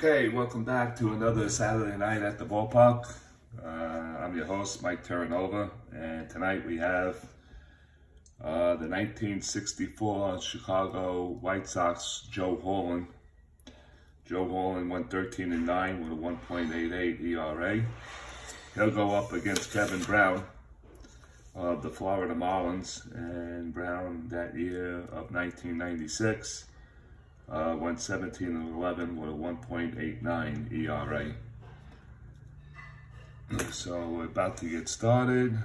Okay, welcome back to another Saturday night at the ballpark. I'm your host, Mike Terranova, and tonight we have the 1964 Chicago White Sox Joe HORLEN. Joe HORLEN went 13-9 with a 1.88 ERA. He'll go up against Kevin Brown of the Florida Marlins, and Brown that year of 1996 went 17-11 with a 1.89 ERA. So we're about to get started.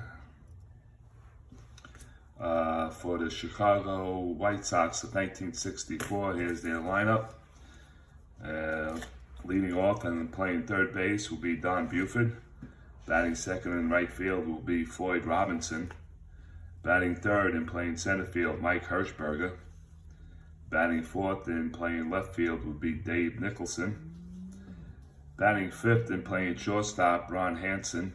For the Chicago White Sox of 1964, here's their lineup. Leading off and playing third base will be Don Buford. Batting second and right field will be Floyd Robinson. Batting third and playing center field, Mike Hirschberger. Batting fourth and playing left field would be Dave Nicholson. Batting fifth and playing shortstop, Ron Hansen.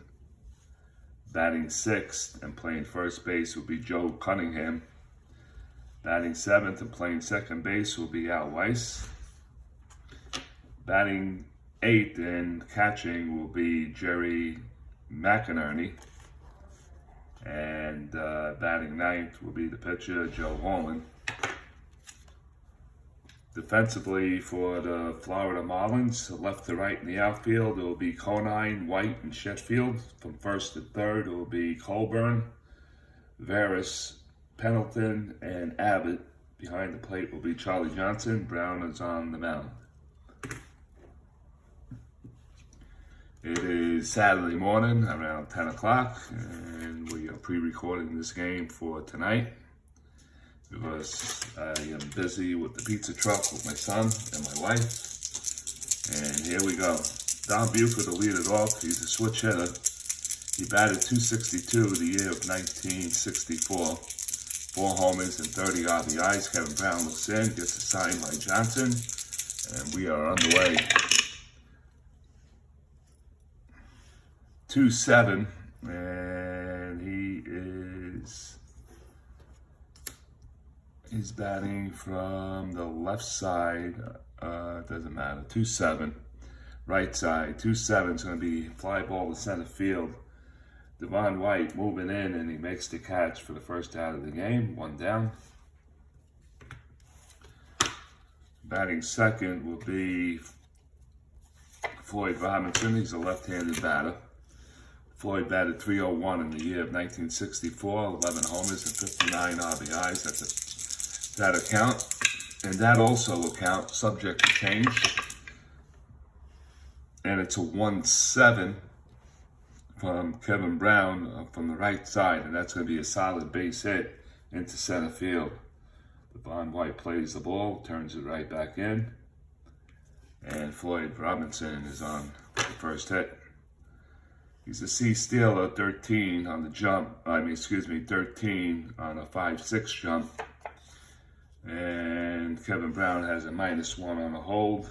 Batting sixth and playing first base would be Joe Cunningham. Batting seventh and playing second base will be Al Weiss. Batting eighth and catching will be Jerry McInerney. And batting ninth will be the pitcher, Joe HORLEN. Defensively for the Florida Marlins, left to right in the outfield, it will be Conine, White, and Sheffield. From first to third, it will be Colburn, Veras, Pendleton, and Abbott. Behind the plate will be Charlie Johnson. Brown is on the mound. It is Saturday morning around 10 o'clock, and we are pre-recording this game for tonight, because I am busy with the pizza truck with my son and my wife. And here we go. Don Buford will lead it off. He's a switch hitter. He batted .262 the year of 1964. 4 homers and 30 RBIs. Kevin Brown looks in, gets a sign by Johnson, and we are underway. 2-7, and he's batting from the left side. Doesn't matter. 2-7, right side. 2-7 is going to be fly ball to center field. Devon White moving in, and he makes the catch for the first out of the game. 1 down. Batting second will be Floyd Robinson. He's a left-handed batter. Floyd batted .301 in the year of 1964, 11 homers and 59 RBIs. That'll count. And that also will count, subject to change. And it's a 1-7 from Kevin Brown from the right side, and that's going to be a solid base hit into center field. Devon White plays the ball, turns it right back in, and Floyd Robinson is on the first hit. He's a C stealer, 13 on the jump. 13 on a 5-6 jump. And Kevin Brown has a -1 on a hold.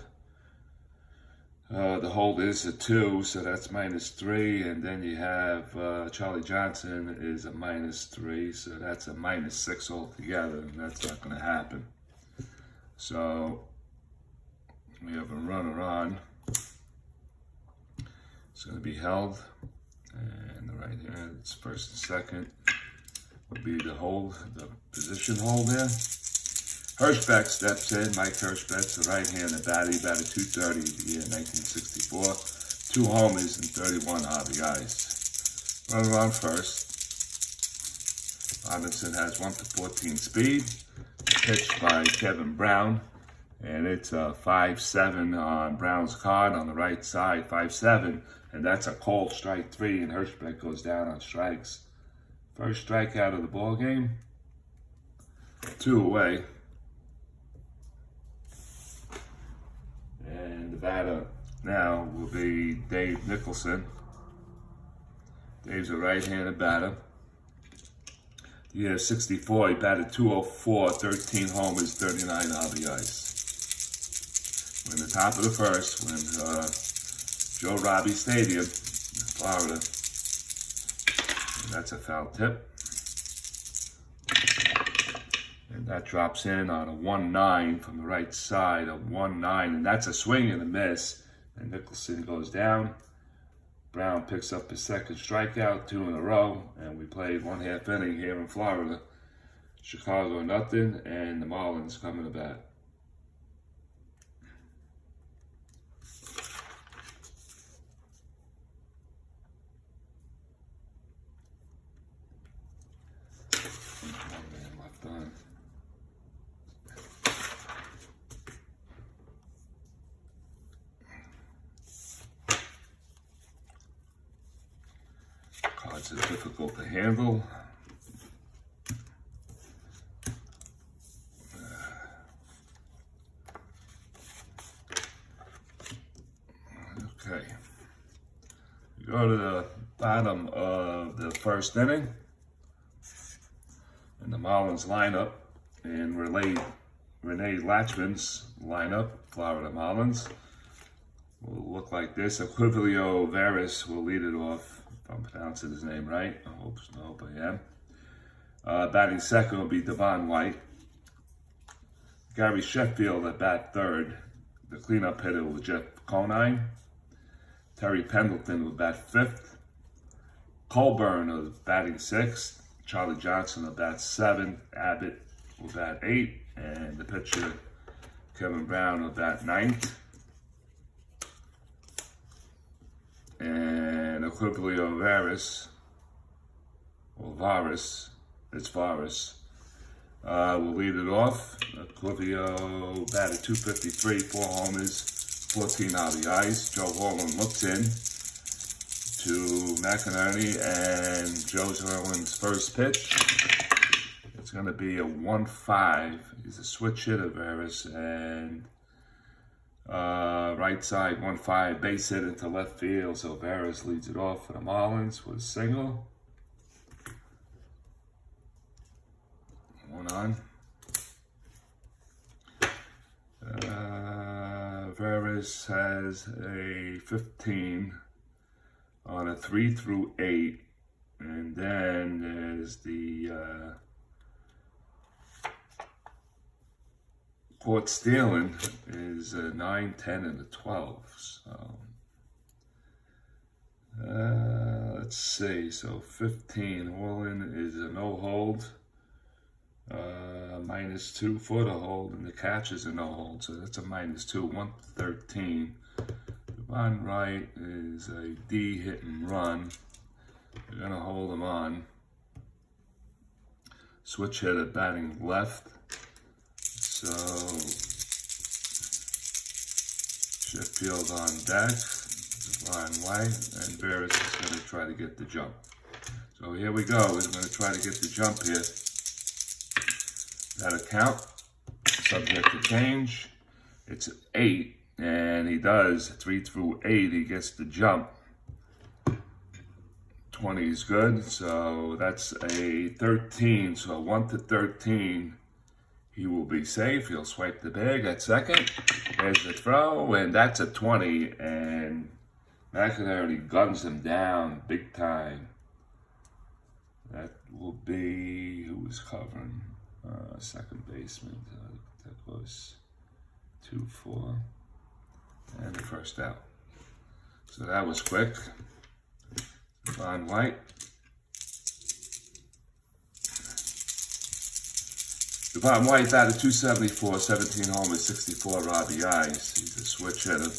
The hold is a 2, so that's -3. And then you have Charlie Johnson is a -3, so that's a -6 altogether, and that's not going to happen. So we have a runner on. It's going to be held, and the right hand, it's first and second. would be the hold, the position hold there. Hirschbeck steps in. Mike Hirschbeck's a right-handed batter. He batted .230 the year 1964. 2 homers and 31 RBIs. Runner on first. Robinson has 1-14 speed. Pitched by Kevin Brown. And it's a 5-7 on Brown's card on the right side. 5-7. And that's a cold strike 3. And Hirschbeck goes down on strikes. First strikeout of the ball game. 2 away. And the batter now will be Dave Nicholson. Dave's a right-handed batter. The year 64, he batted .204, 13 homers, 39 RBIs. We're in the top of the first, when Joe Robbie Stadium, Florida. And that's a foul tip. And that drops in on a 1-9 from the right side, a 1-9, and that's a swing and a miss. And Nicholson goes down. Brown picks up his second strikeout, 2 in a row, and we played 1/2 inning here in Florida. Chicago nothing, and the Marlins coming to bat. Cards are difficult to handle. Okay. We go to the bottom of the first inning. And the Marlins lineup, and Renee Latchman's lineup, Florida Marlins, will look like this. Equivio Veras will lead it off, if I'm pronouncing his name right. I hope I am. Batting second will be Devon White. Gary Sheffield at bat third. The cleanup hitter will be Jeff Conine. Terry Pendleton will bat fifth. Colburn will batting sixth. Charlie Johnson will bat 7, Abbott will bat 8, and the pitcher, Kevin Brown, will bat 9th. And Equivio Veras, or Varis, it's Varis, will lead it off. Equivio batted .253, 4 homers, 14 RBIs. Joe Horlen looks in to McInerney, and Joe Horlen's first pitch. It's going to be a 1-5. He's a switch hitter, Veras, and right side 1-5, base hit into left field. So Veras leads it off for the Marlins with a single. 1 on. Veras has a 15 on a 3 through 8, and then there's the Court stealing is a 9, 10, and a 12. So let's see. So 15. Horlen is a no hold. -2 for the hold, and the catch is a no hold. So that's a -2. 113. Devon Wright is a D hit and run. We're gonna hold him on. Switch hitter batting left. So Sheffield on deck, Devon White, and Veras is gonna try to get the jump. So here we go. We're gonna try to get the jump here. That'll count. Subject to change. It's 8. And he does 3 through 8. He gets the jump. 20 is good. So that's a 13. So 1 to 13. He will be safe. He'll swipe the bag at second. There's the throw. And that's a 20. And McInerney guns him down big time. That will be, who was covering? Second baseman. That was 2-4. And the first out. So that was quick. Devon White. Devon White batted .274, 17 homers, 64 RBIs. He's a switch hitter.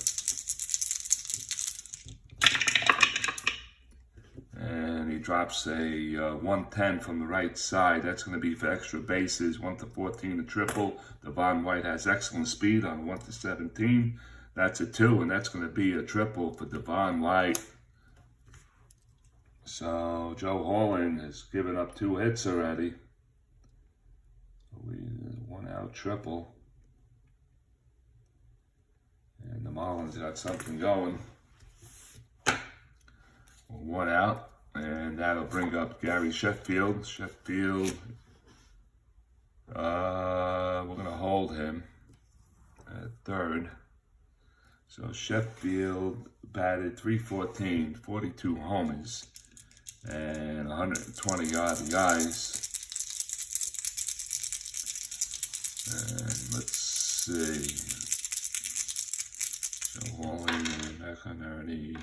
And he drops a 110 from the right side. That's going to be for extra bases. 1-14, a triple. Devon White has excellent speed on 1-17. That's a 2, and that's going to be a triple for Devon White. So Joe Horlen has given up 2 hits already. One out triple. And the Marlins got something going. 1 out. And that'll bring up Gary Sheffield. Sheffield, we're going to hold him at third. So Sheffield batted .314, 42 homers, and 120 RBIs. And let's see. So Horlen back on Ernie.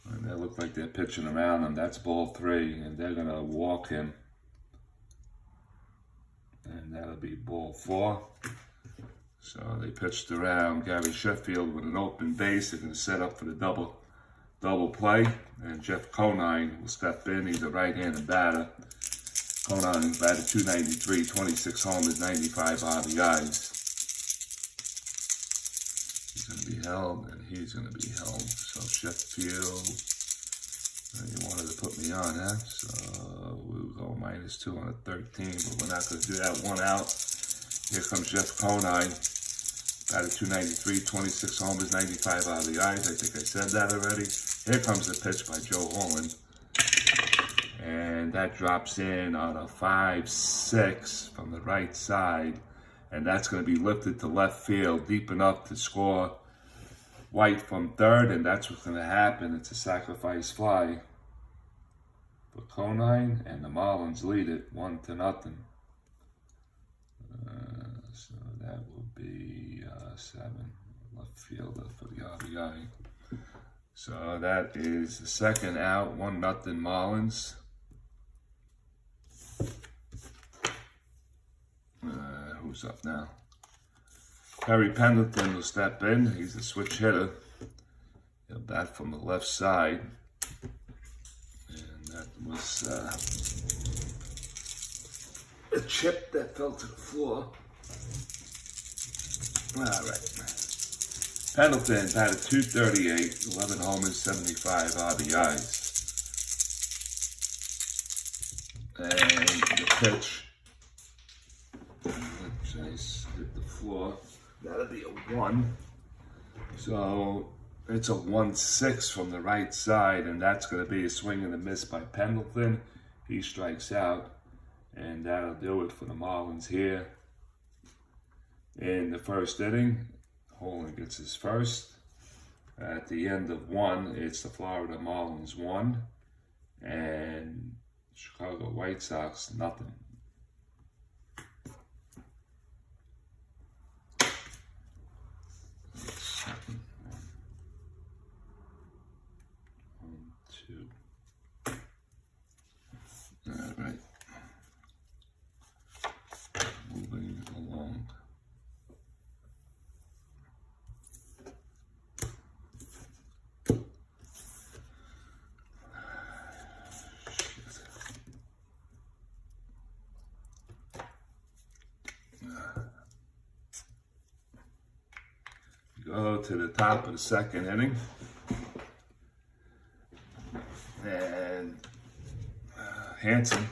And they look like they're pitching around him. That's ball 3, and they're going to walk him. And that'll be ball 4. So they pitched around Gary Sheffield with an open base. They're going to set up for the double play. And Jeff Conine will step in. He's a right-handed batter. Conine batted .293, 26 homers, 95 RBIs. He's going to be held, and he's going to be held. So Sheffield, you wanted to put me on that. So we'll go -2 on a 13, but we're not going to do that. 1 out. Here comes Jeff Conine. Batted .293, 26 homers, 95 RBIs. I think I said that already. Here comes the pitch by Joe Horlen. And that drops in on a 5-6 from the right side. And that's going to be lifted to left field, deep enough to score White from third. And that's what's going to happen. It's a sacrifice fly for Conine. And the Marlins lead it 1-0. So that will be 7, left fielder for the RBI. So that is the second out, 1-0 Marlins. Who's up now? Perry Pendleton will step in. He's a switch hitter. He'll bat from the left side. And that was a chip that fell to the floor. All right. Pendleton batted .238, 11 homers, 75 RBIs. And the pitch, let's hit the floor. That'll be a 1. So it's a 1-6 from the right side, and that's going to be a swing and a miss by Pendleton. He strikes out, and that'll do it for the Marlins here. In the first inning, Horlen gets his first. At the end of 1, it's the Florida Marlins 1 and Chicago White Sox nothing. All right. Moving along. Go to the top of the second inning. And Hanson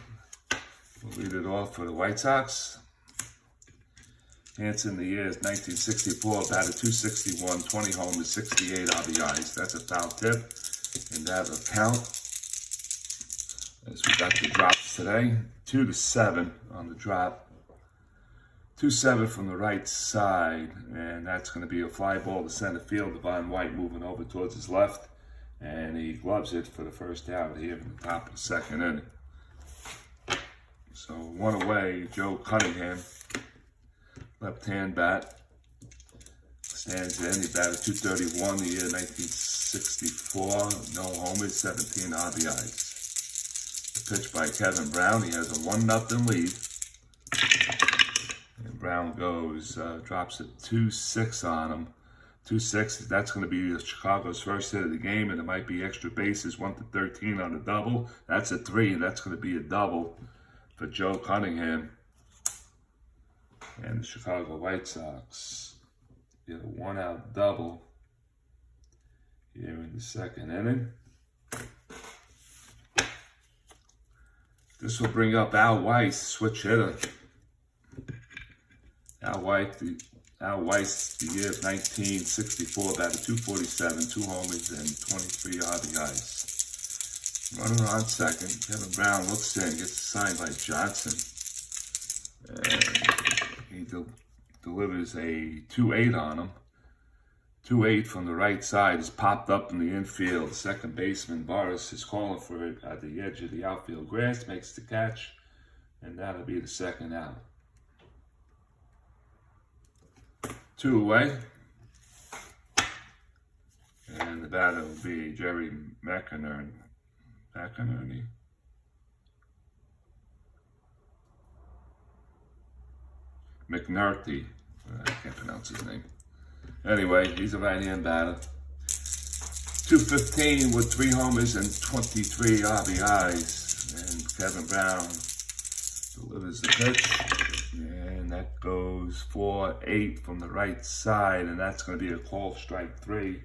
will lead it off for the White Sox. Hanson, the year is 1964, batted .261, 20 homers, 68 RBIs. That's a foul tip, and that'll count. As we got the drops today, 2-7 on the drop. 2-7 from the right side, and that's going to be a fly ball to center field. Devon White moving over towards his left, and he gloves it for the first out here in the top of the second inning. So 1 away, Joe Cunningham, left-hand bat, stands in. He batted .231 the year 1964, no homers, 17 RBIs. The pitch by Kevin Brown. He has a 1-0 lead. Brown goes, drops a 2-6 on him. 2-6, that's going to be Chicago's first hit of the game, and it might be extra bases, 1-13 on a double. That's a 3, and that's going to be a double for Joe Cunningham and the Chicago White Sox. Get a 1-out double here in the second inning. This will bring up Al Weiss, switch hitter. Al Weiss, the year of 1964, batted .247, 2 homers, and 23 RBIs. Runner on second. Kevin Brown looks in, gets signed by Johnson. And he delivers a 2-8 on him. 2-8 from the right side is popped up in the infield. Second baseman Boris is calling for it at the edge of the outfield grass, makes the catch, and that'll be the second out. 2 away. And the batter will be Jerry McInerney. McNulty. I can't pronounce his name. Anyway, he's a right-hand batter. 215 with 3 homers and 23 RBIs. And Kevin Brown delivers the pitch. And that goes 4-8 from the right side. And that's going to be a call strike 3.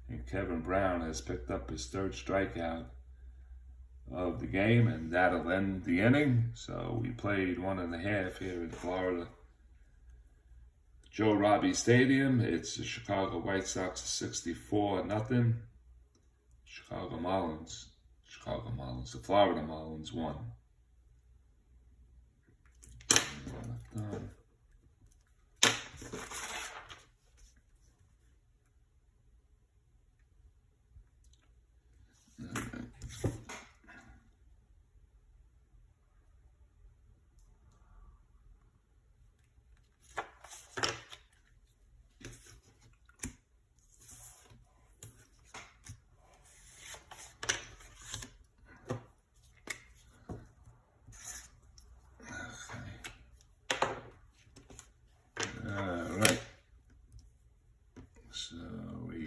And Kevin Brown has picked up his 3rd strikeout of the game. And that'll end the inning. So we played 1.5 here in Florida. Joe Robbie Stadium. It's the Chicago White Sox 64-0. Chicago Marlins, the Florida Marlins won.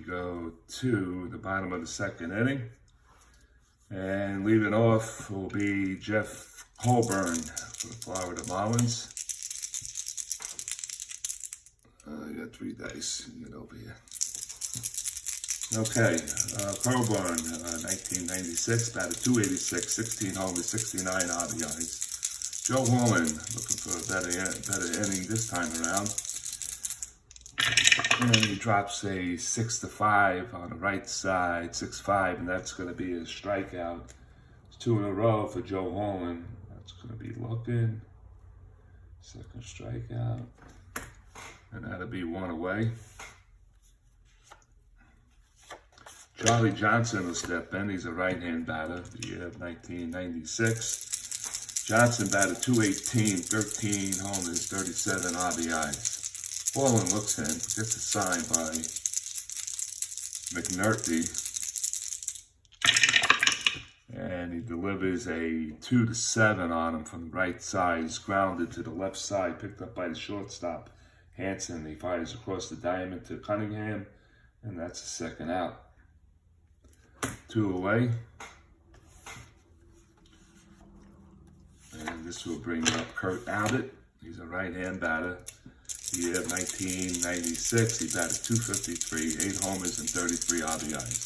Go to the bottom of the second inning, and leading off will be Jeff Colburn for the Florida Marlins. I got 3 dice. Get over here. Okay, Colburn, 1996, batted .286, 16 homers, 69 RBIs. Joe Horlen looking for a better inning this time around. And he drops a 6-5 on the right side, 6-5, and that's going to be a strikeout. It's 2 in a row for Joe Horlen. That's going to be looking. Second strikeout. And that'll be 1 away. Charlie Johnson will step in. He's a right-hand batter, the year of 1996. Johnson batted .218, 13 homers, 37 RBIs. Horlen looks in, gets a sign by McNulty, and he delivers a 2-7 on him from the right side. He's grounded to the left side, picked up by the shortstop, Hanson. He fires across the diamond to Cunningham, and that's the second out. 2 away. And this will bring up Kurt Abbott. He's a right-hand batter. The year of 1996, he batted .253, 8 homers, and 33 RBIs.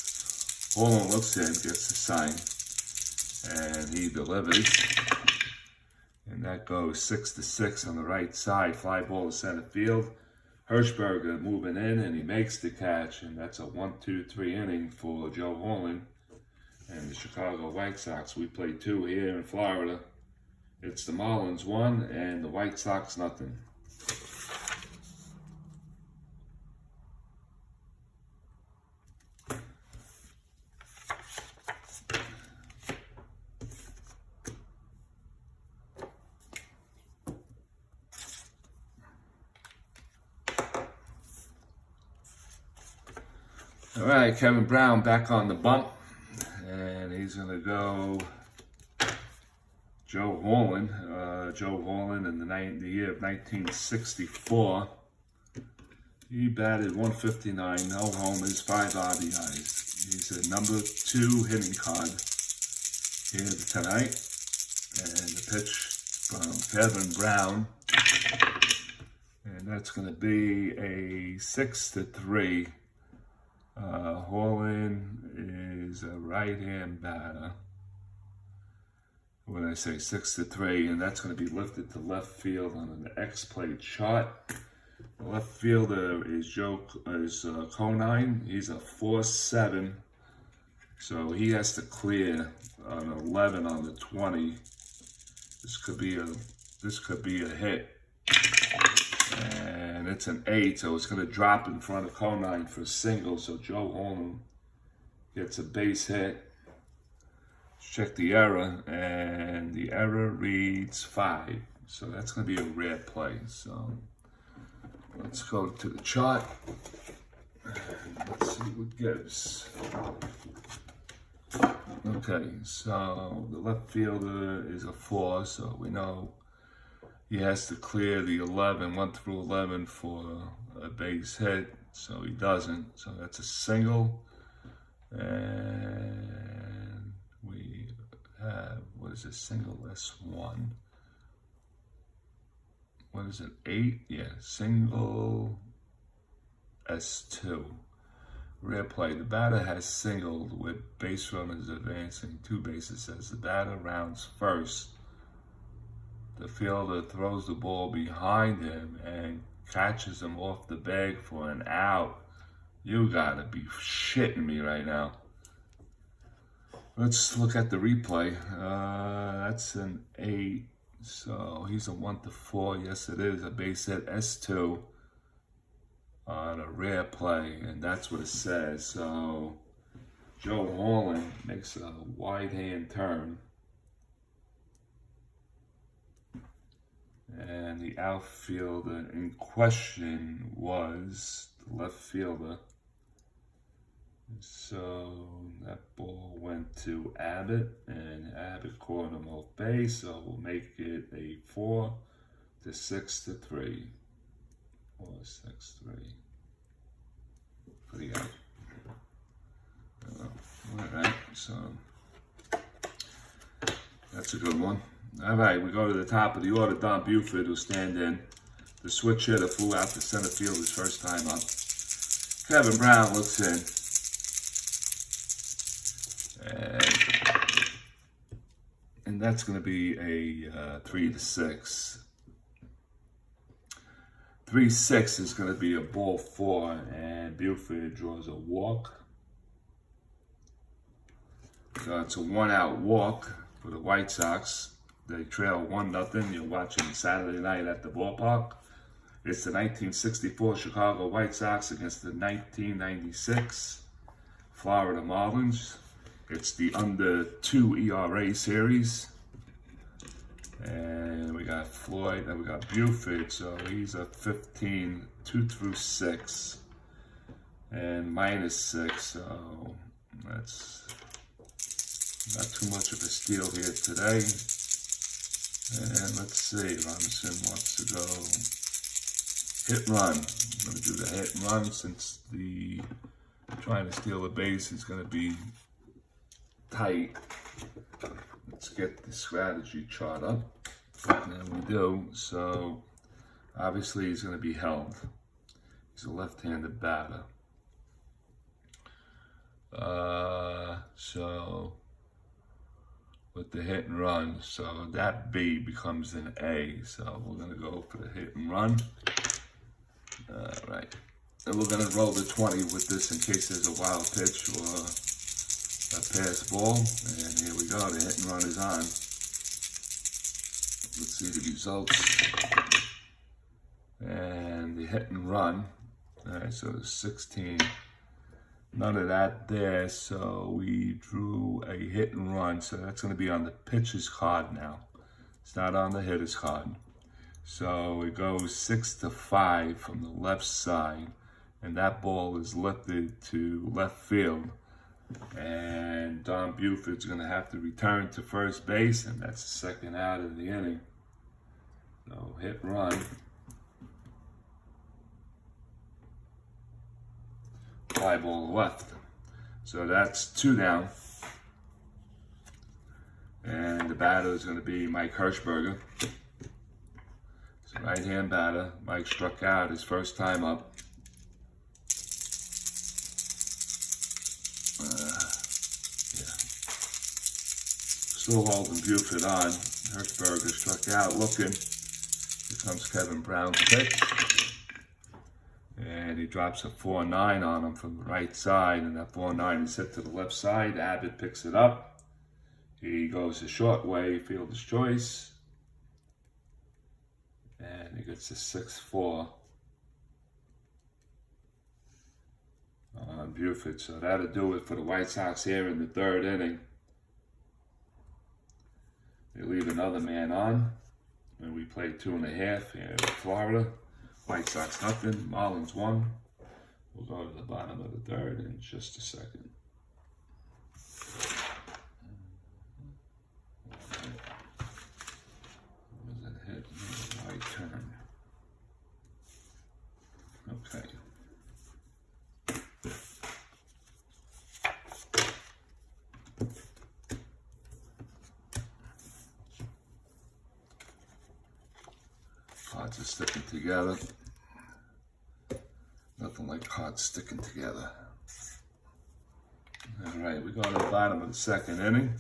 Horlen looks in, gets the sign, and he delivers. And that goes 6-6 on the right side. Fly ball to center field. Hirschberger moving in, and he makes the catch. And that's a 1-2-3 inning for Joe Horlen and the Chicago White Sox. We played 2 here in Florida. It's the Marlins 1 and the White Sox 0. All right, Kevin Brown back on the bump, and he's going to go J.HORLEN in the year of 1964. He batted 159, no homers, 5 RBIs. He's a number 2 hitting card here tonight. And the pitch from Kevin Brown. And that's going to be a 6-3. HORLEN is a right-hand batter. When I say 6-3, and that's going to be lifted to left field on an X-play chart. The left fielder is Conine. He's a 4-7, so he has to clear an 11 on the 20. This could be a hit, and it's an 8, so it's going to drop in front of Conine for a single. So J.HORLEN gets a base hit. Check the error, and the error reads 5. So that's going to be a rare play. So let's go to the chart. Let's see what gives. Okay, so the left fielder is a 4, so we know he has to clear the 11, 1 through 11 for a base hit, so he doesn't. So that's a single. And we have, what is a single? S1. What is it? 8? Yeah, single S2. Rare play. The batter has singled with base runners advancing 2 bases. As the batter rounds first, the fielder throws the ball behind him and catches him off the bag for an out. You gotta be shitting me right now. Let's look at the replay. That's an 8. So he's a 1-4. Yes, it is a base hit S2 on a rare play, and that's what it says. So J.HORLEN makes a wide hand turn, and the outfielder in question was the left fielder. So that ball went to Abbott, and Abbott caught him off base, so we'll make it a 4-6-3. 4-6-3. Pretty good. Alright, so that's a good one. Alright, we go to the top of the order. Don Buford will stand in. The switch hitter flew out to center field his first time up. Kevin Brown looks in. And that's going to be a 3-6. 3-6 is going to be a ball 4, and Buford draws a walk. So it's a 1-out walk for the White Sox. They trail 1-0. You're watching Saturday night at the ballpark. It's the 1964 Chicago White Sox against the 1996 Florida Marlins. It's the under 2 ERA series. And we got Floyd, and we got Buford, so he's a 15, 2-6, and -6, so that's not too much of a steal here today. And let's see, Robinson wants to go hit and run. I'm going to do the hit and run since the trying to steal a base is going to be tight. Let's get the strategy chart up, and then we do. So obviously he's going to be held. He's a left-handed batter. So with the hit and run, so that B becomes an A. So we're going to go for the hit and run. Right. And we're going to roll the 20 with this in case there's a wild pitch or a pass ball. And here we go. The hit and run is on. Let's see the results. And the hit and run. All right, so it's 16. None of that there. So we drew a hit and run. So that's going to be on the pitcher's card now. It's not on the hitter's card. So it goes 6-5 from the left side, and that ball is lifted to left field. And Don Buford's going to have to return to first base, and that's the second out of the inning. So hit run. Fly ball left. So that's 2 down. And the batter is going to be Mike Hirschberger. It's a right-hand batter. Mike struck out his first time up. Still holding Buford on. Hirschberger struck out looking. Here comes Kevin Brown's pitch. And he drops a 4-9 on him from the right side. And that 4-9 is hit to the left side. Abbott picks it up. He goes the short way, fielder's choice. And he gets a 6-4 on Buford. So that'll do it for the White Sox here in the 3rd inning. They leave another man on, and we play 2.5 here in Florida. White Sox nothing, Marlins 1. We'll go to the bottom of the 3rd in just a second. Was it hit? Right turn. Okay. Cards are sticking together. Nothing like cards sticking together. All right, we go to the bottom of the 2nd inning.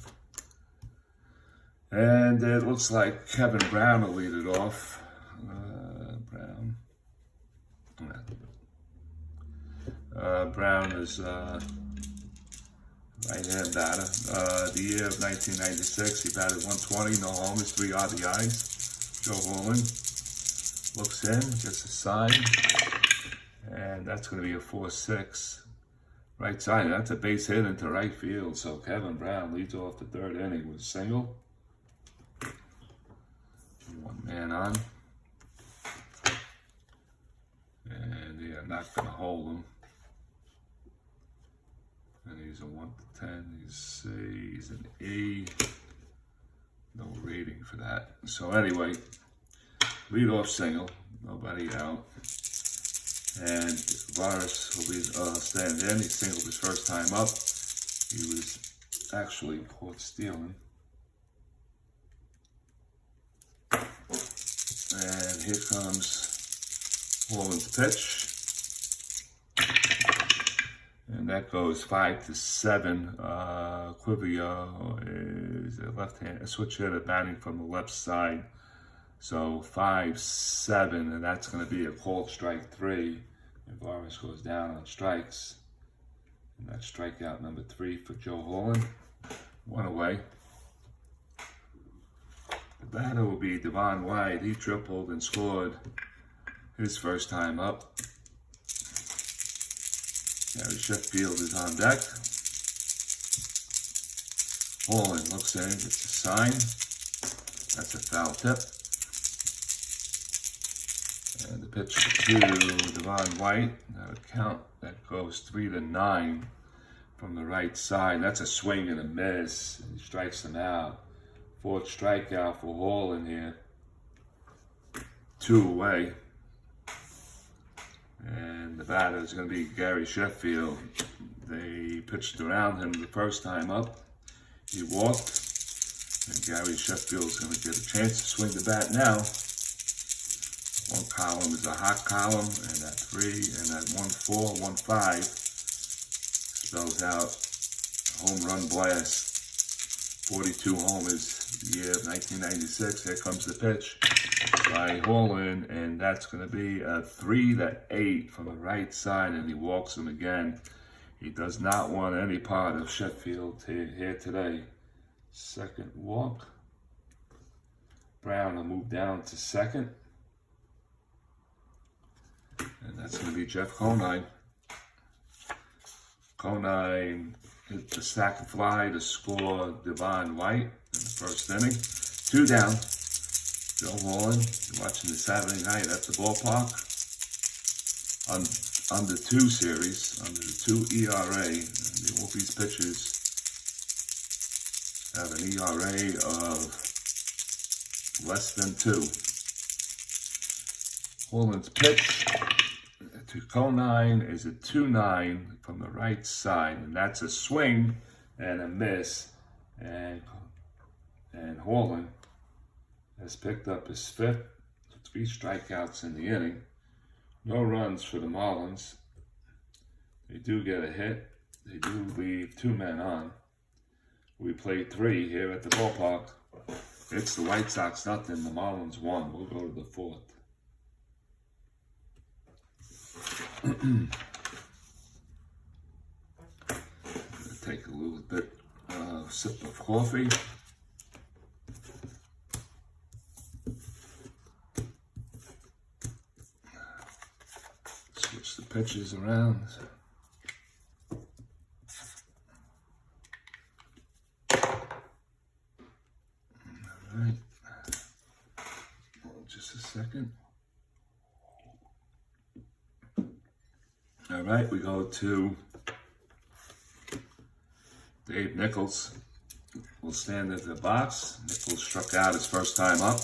And it looks like Kevin Brown will lead it off. Brown. Brown is right-hand batter. The year of 1996, he batted 120, no homers, 3 RBIs. J.HORLEN looks in, gets a sign, and that's going to be a 4-6. Right side, that's a base hit into right field. So Kevin Brown leads off the 3rd inning with a single. 1 man on. And they are not going to hold him. And he's a 1-10. He's C, he's an E. No rating for that. So anyway, lead off single, nobody out. And Varus will be stand in. He singled his first time up. He was actually caught stealing. And here comes Horlen's pitch. And that goes 5-7. Quivio is a left-hand, a switch hitter batting from the left side. So 5-7, and that's going to be a called strike 3. And Varus goes down on strikes. And that's strikeout number 3 for J.HORLEN. 1 away. The batter will be Devon White. He tripled and scored his first time up. Gary Sheffield is on deck. Horlen looks in, gets a sign. That's a foul tip. And the pitch to Devon White. That'll count. That goes 3-9 from the right side. That's a swing and a miss. He strikes him out. 4th strikeout for Horlen here. 2 away. And the batter is going to be Gary Sheffield. They pitched around him the first time up. He walked. And Gary Sheffield is going to get a chance to swing the bat now. 1 column is a hot column, and that 3, and that 1-4, 1-5 spells out home run blast. 42 homers, the year of 1996. Here comes the pitch by Horlen, and that's going to be a 3-8 from the right side, and he walks him again. He does not want any part of Sheffield here today. 2nd walk. Brown will move down to 2nd. And that's going to be Jeff Conine. Conine hit the sack fly to score Devon White in the first inning. 2 down. J.HORLEN, you're watching the Saturday night at the ballpark. under 2 series, under the 2 ERA. And all these pitchers have an ERA of less than 2. Horlen's pitch to Conine is a 2-9 from the right side, and that's a swing and a miss. And Horlen has picked up his 5th, 3 strikeouts in the inning. No runs for the Marlins. They do get a hit. They do leave 2 men on. We played 3 here at the ballpark. It's the White Sox nothing, the Marlins 1. We'll go to the 4th. Take a little bit sip of coffee. Switch the pitches around. All right. Just a second. All right, we go to Dave Nichols. Will stand at the box. Nichols struck out his first time up.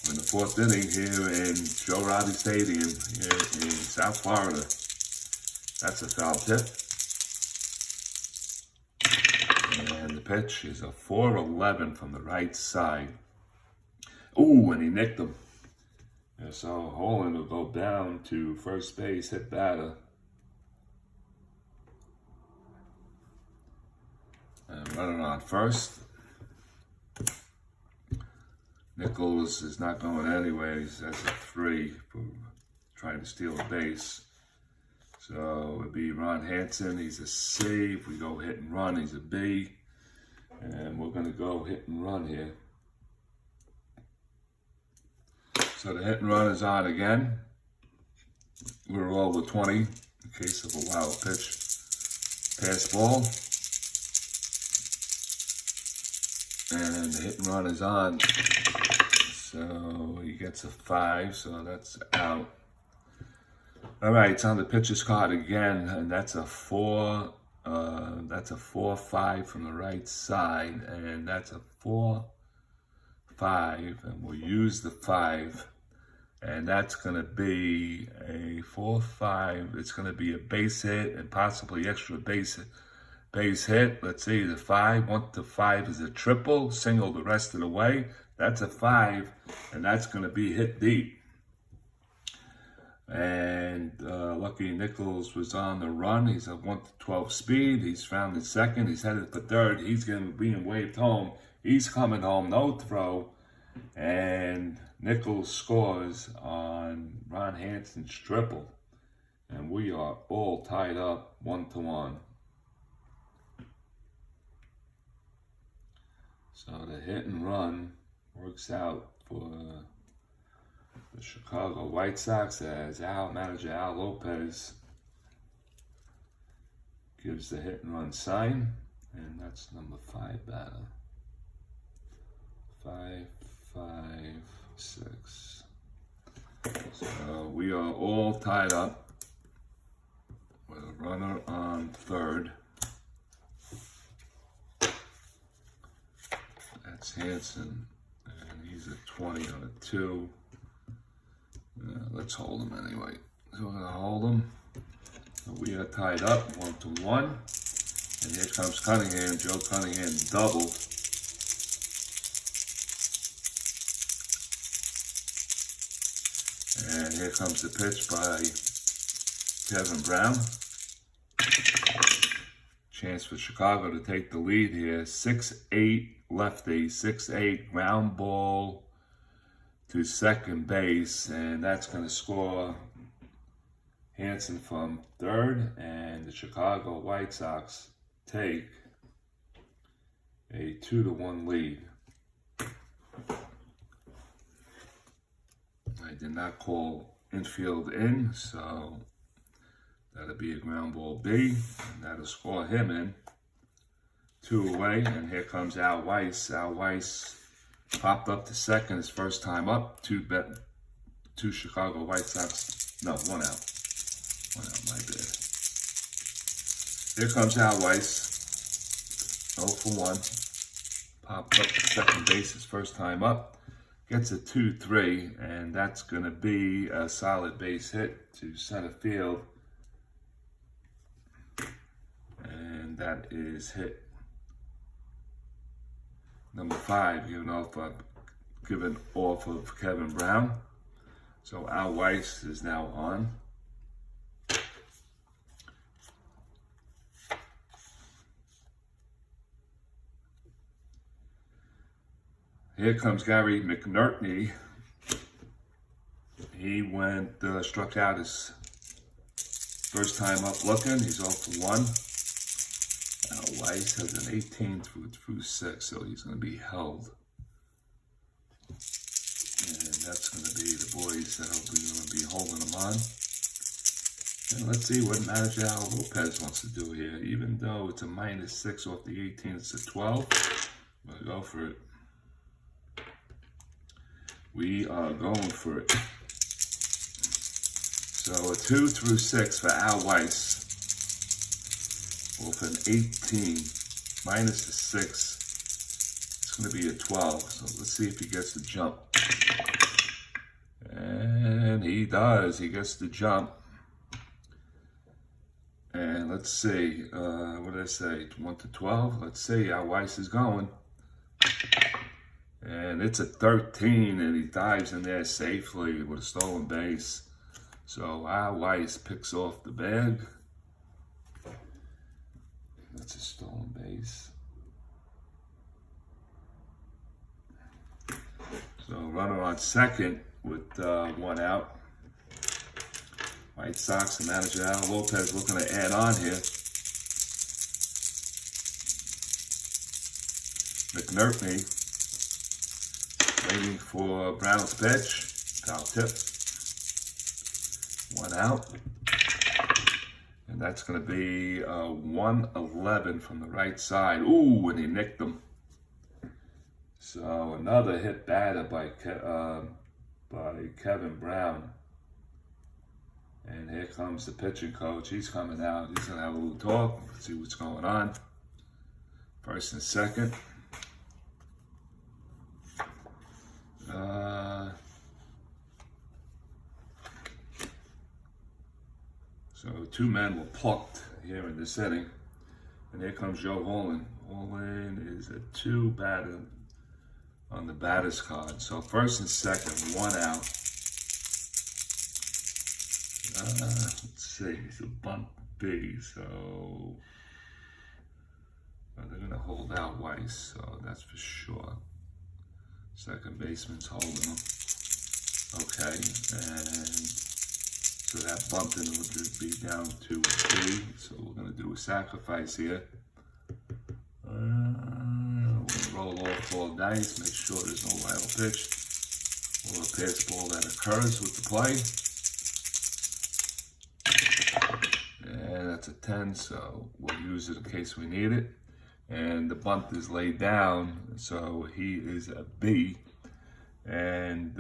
In the 4th inning here in Joe Robbie Stadium here in South Florida. That's a foul tip. And the pitch is a 4-11 from the right side. Ooh, and he nicked him. Yeah, so Horlen will go down to first base, hit batter. And running on first. Nichols is not going anyways. That's a 3 for trying to steal a base. So it would be Ron Hansen. He's a C. If we go hit and run, he's a B. And we're going to go hit and run here. So the hit and run is on again. We're all with 20 in case of a wild pitch. Pass ball. And the hit and run is on. So he gets a 5, so that's out. All right, it's on the pitcher's card again, and that's a 4. That's a 4-5 from the right side, and that's a 4-5, and we'll use the 5, and that's going to be a 4-5. It's going to be a base hit and possibly extra base hit. Let's see, the 5, 1 to 5 is a triple, single the rest of the way. That's a 5, and that's going to be hit deep. And Lucky Nichols was on the run. He's at 1 to 12 speed. He's found his 2nd. He's headed for 3rd. He's going to be waved home. He's coming home, no throw. And Nichols scores on Ron Hansen's triple. And we are all tied up 1-1. So the hit and run works out for the Chicago White Sox as manager Al Lopez gives the hit and run sign, and that's number 5 batter. 5, 5, 6. So we are all tied up with a runner on 3rd. That's Hansen, and he's a 20 on a 2. Let's hold him anyway. So we're going to hold him. So we are tied up 1-1. And here comes Cunningham. Joe Cunningham doubled. And here comes the pitch by Kevin Brown. Chance for Chicago to take the lead here. 6-8 lefty, 6-8 ground ball to second base, and that's going to score Hansen from 3rd, and the Chicago White Sox take a 2-1 lead. I did not call infield in, so that'll be a ground ball B, and that'll score him in. 2 away, and here comes Al Weiss. Al Weiss popped up to 2nd his first time up. Two Chicago White Sox No, 1 out. 1 out, my bad. Here comes Al Weiss. 0 for 1. Popped up to second base his first time up. Gets a 2-3, and that's going to be a solid base hit to center field. And that is hit number 5, given off of Kevin Brown. So Al Weiss is now on. Here comes Gary McNerney. He struck out his first time up looking. He's 0 for 1. Al Weiss has an 18 through 6, so he's going to be held. And that's going to be the boys that are going to be holding him on. And let's see what Manager Al Lopez wants to do here. Even though it's a -6 off the 18, it's a 12. I'm going to go for it. We are going for it. So a 2 through 6 for Al Weiss. Off an 18, minus the 6. It's going to be a 12. So let's see if he gets the jump. And he does. He gets the jump. And let's see. What did I say? 1 to 12. Let's see how Weiss is going. And it's a 13, and he dives in there safely with a stolen base. So Al Weiss picks off the bag. That's a stolen base. So runner on second with 1 out. White Sox and Manager Al Lopez looking to add on here. McNerney waiting for Brown's pitch. Foul tip. 1 out. And that's going to be 111 from the right side. Ooh, and he nicked him. So another hit batter by Kevin Brown. And here comes the pitching coach. He's coming out. He's going to have a little talk. Let's see what's going on. First and second. So 2 men were plucked here in this inning. And here comes J.HORLEN. HORLEN is a 2 batter on the batter's card. So first and second, 1 out. Let's see, it's a bunt B, so they're going to hold out Weiss, so that's for sure. Second baseman's holding him. Okay, and so that bunting would be down to B, so we're going to do a sacrifice here. We'll roll off all dice, make sure there's no wild pitch or a pass ball that occurs with the play. And that's a 10, so we'll use it in case we need it. And the bunt is laid down, so he is a B. And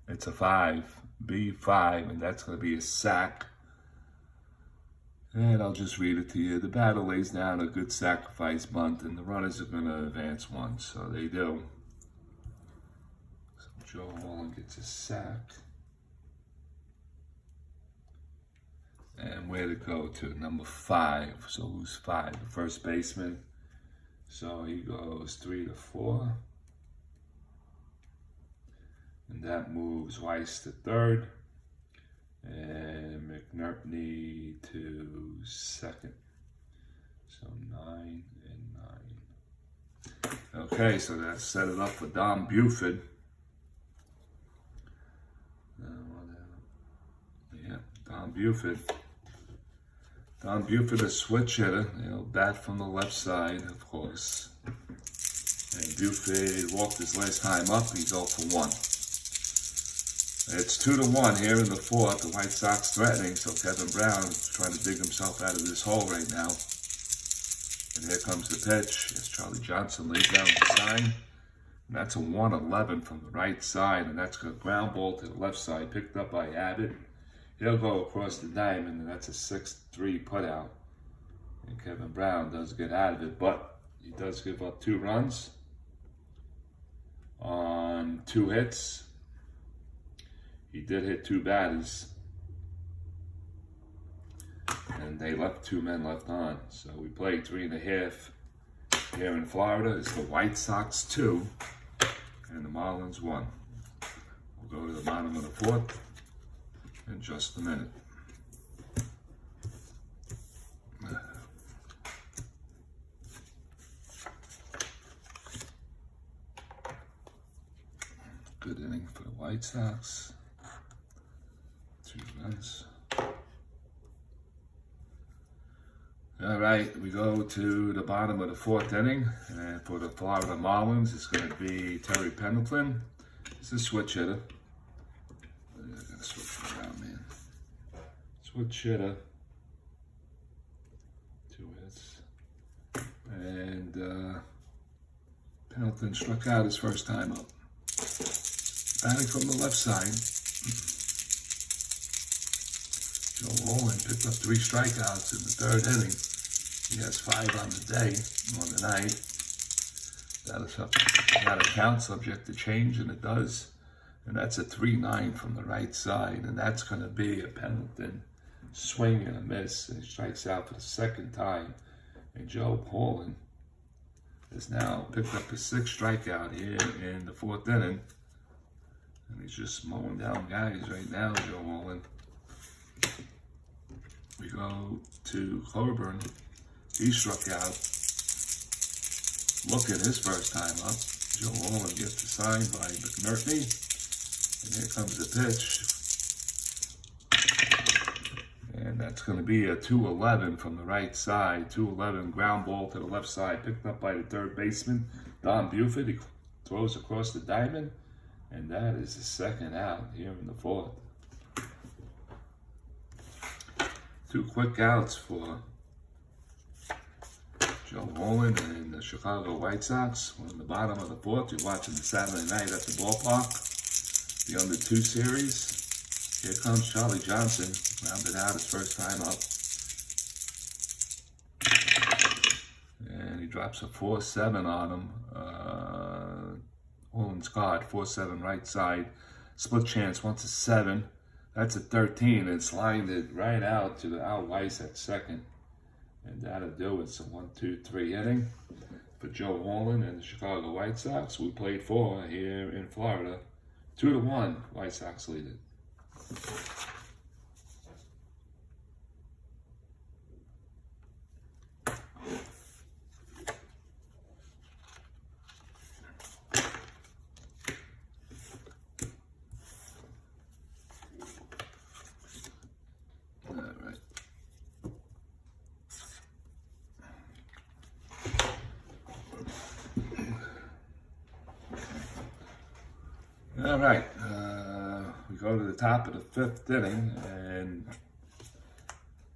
it's a 5, B5, and that's going to be a sack. And I'll just read it to you. The batter lays down a good sacrifice bunt, and the runners are going to advance 1, so they do. So J.HORLEN gets a sack. And where to go to? Number 5. So who's 5? The first baseman. So he goes 3 to 4. And that moves Weiss to 3rd. And McNerney to 2nd. So 9 and 9. Okay, so that set it up for Don Buford. Yeah, Don Buford. Don Buford, a switch hitter, bat from the left side, of course. And Buford walked his last time up, he's 0 for 1. It's 2 to 1 here in the 4th. The White Sox threatening, so Kevin Brown is trying to dig himself out of this hole right now. And here comes the pitch as Charlie Johnson lays down the sign. And that's a 111 from the right side, and that's a ground ball to the left side, picked up by Abbott. he'll go across the diamond, and that's a 6-3 putout. And Kevin Brown does get out of it, but he does give up 2 runs on 2 hits. He did hit 2 batters, and they left 2 men left on. So we played 3.5 here in Florida. It's the White Sox 2 and the Marlins 1. We'll go to the bottom of the 4th in just a minute. Good inning for the White Sox. 2 runs. All right, we go to the bottom of the 4th inning, and for the Florida Marlins, it's going to be Terry Pendleton. It's a switch hitter. I'm going to switch it around, man. Switch hitter. 2 hits. And Pendleton struck out his first time up. Batting from the left side. J.HORLEN picked up 3 strikeouts in the 3rd inning. He has 5 on the day, on the night. That'll count, subject to change, and it does. And that's a 3-9 from the right side, and that's going to be a Pendleton swing and a miss. And he strikes out for the 2nd time. And J.HORLEN has now picked up his 6th strikeout here in the 4th inning. And he's just mowing down guys right now, J.HORLEN. We go to Coburn. He struck out. Look at his first time up. J.HORLEN gets assigned by McNulty. And here comes the pitch. And that's going to be a 2-11 from the right side. 2-11 ground ball to the left side. Picked up by the 3rd baseman, Don Buford. He throws across the diamond. And that is the 2nd out here in the 4th. 2 quick outs for J.HORLEN and the Chicago White Sox. We're in the bottom of the 4th. You're watching the Saturday night at the ballpark. The under 2 series. Here comes Charlie Johnson. Rounded out his first time up. And he drops a 4-7 on him. Holland's card, 4-7 right side. Split chance, 1-7. That's a 13. It's lined it right out to the Al Weiss at 2nd. And that'll do it. It's a 1-2-3 inning for J.HORLEN and the Chicago White Sox. We played 4 here in Florida. 2-1, White Sox lead it. All right, we go to the top of the 5th inning, and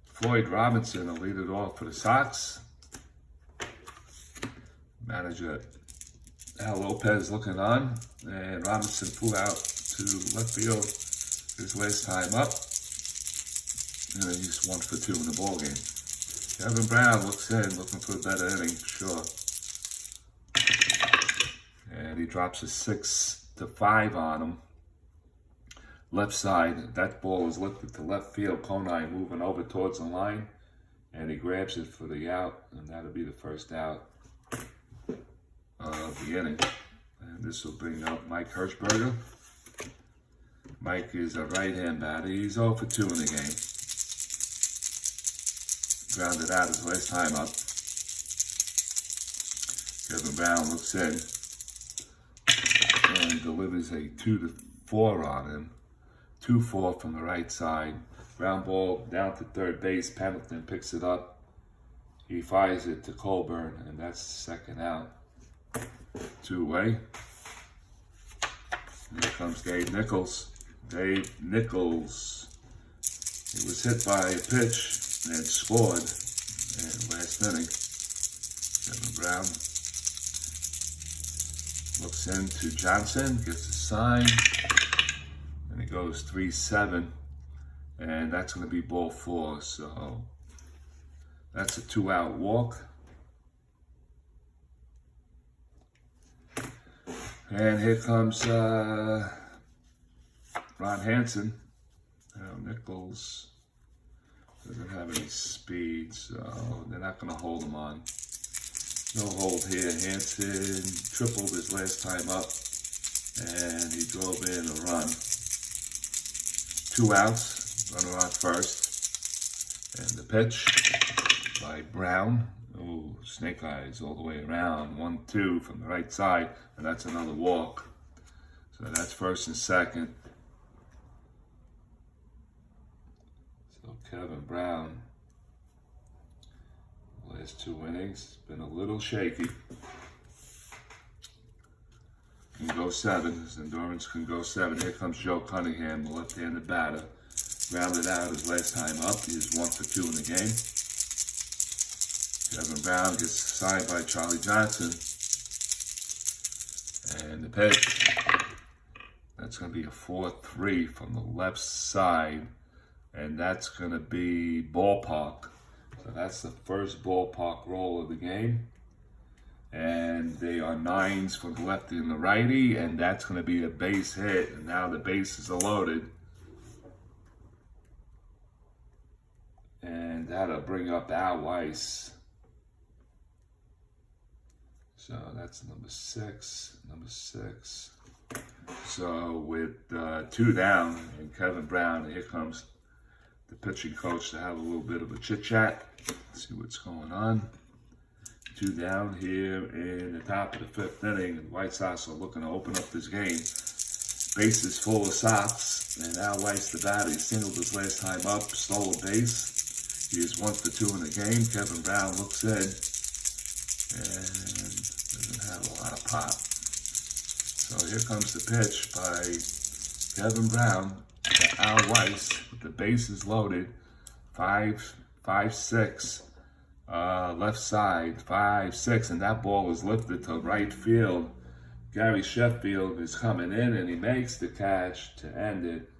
Floyd Robinson will lead it off for the Sox. Manager Al Lopez looking on, and Robinson flew out to left field his last time up, and he's 1 for 2 in the ball game. Kevin Brown looks in, looking for a better inning, for sure. And he drops a 6-5 on him. Left side, that ball is lifted to left field. Conine moving over towards the line, and he grabs it for the out, and that'll be the first out of the inning. And this will bring up Mike Hirschberger. Mike is a right-hand batter. He's 0 for 2 in the game. Grounded out his last time up. Kevin Brown looks in and delivers a 2-4 on him. 2-4 from the right side. Ground ball down to 3rd base. Pendleton picks it up. He fires it to Coburn, and that's the 2nd out. 2-away. Here comes Dave Nichols. Dave Nichols. He was hit by a pitch and scored in last inning. Kevin Brown looks into Johnson, gets a sign, and he goes 3-7. and that's going to be ball 4. So that's a 2-out walk. And here comes Ron Hansen. Nichols doesn't have any speed, so they're not going to hold him on. No hold here. Hansen tripled his last time up, and he drove in a run. 2 outs, runner on first. And the pitch by Brown. Oh, snake eyes all the way around. 1-2 from the right side, and that's another walk. So that's first and second. So Kevin Brown, last 2 innings, been a little shaky. Can go 7. His endurance can go 7. Here comes Joe Cunningham, the left-handed batter. Rounded out his last time up. He is 1 for 2 in the game. Kevin Brown gets signed by Charlie Johnson. And the pitch. That's going to be a 4-3 from the left side. And that's going to be ballpark. So that's the first ballpark roll of the game. And they are 9s for the lefty and the righty. And that's going to be a base hit. And now the bases are loaded. And that'll bring up Al Weiss. So that's number 6. So with 2 down and Kevin Brown, here comes the pitching coach to have a little bit of a chit chat. See what's going on. 2 down here in the top of the 5th inning. The White Sox are looking to open up this game. Bases full of Sox, and Al Weiss, the batter, he singled his last time up, stole a base. He is 1 for 2 in the game. Kevin Brown looks in and doesn't have a lot of pop. So here comes the pitch by Kevin Brown to Al Weiss with the bases loaded. 5-6. Left side, 5-6, and that ball is lifted to right field. Gary Sheffield is coming in, and he makes the catch to end it.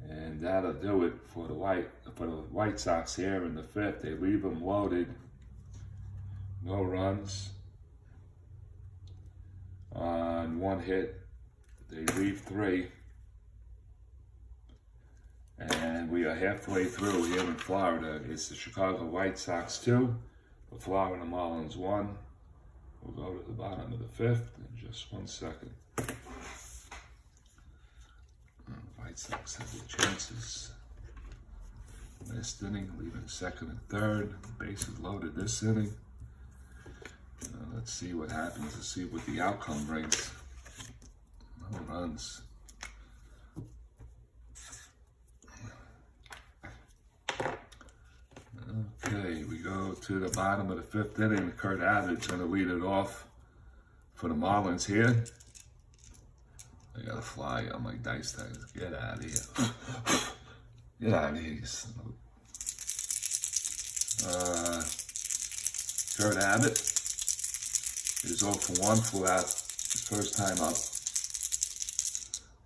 And that'll do it for the White Sox here in the 5th. They leave them loaded. No runs on 1 hit. They leave 3. And we are halfway through here in Florida. It's the Chicago White Sox 2, the Florida Marlins 1. We'll go to the bottom of the 5th in just 1 second. White Sox have their chances. Last inning, leaving 2nd and 3rd. Bases loaded this inning. Let's see what happens. Let's see what the outcome brings. No runs. Okay, we go to the bottom of the 5th inning. Kurt Abbott's going to lead it off for the Marlins here. I got a fly on my dice tags. Get out of here. Get out of here. Kurt Abbott is 0 for 1, flew out his first time up.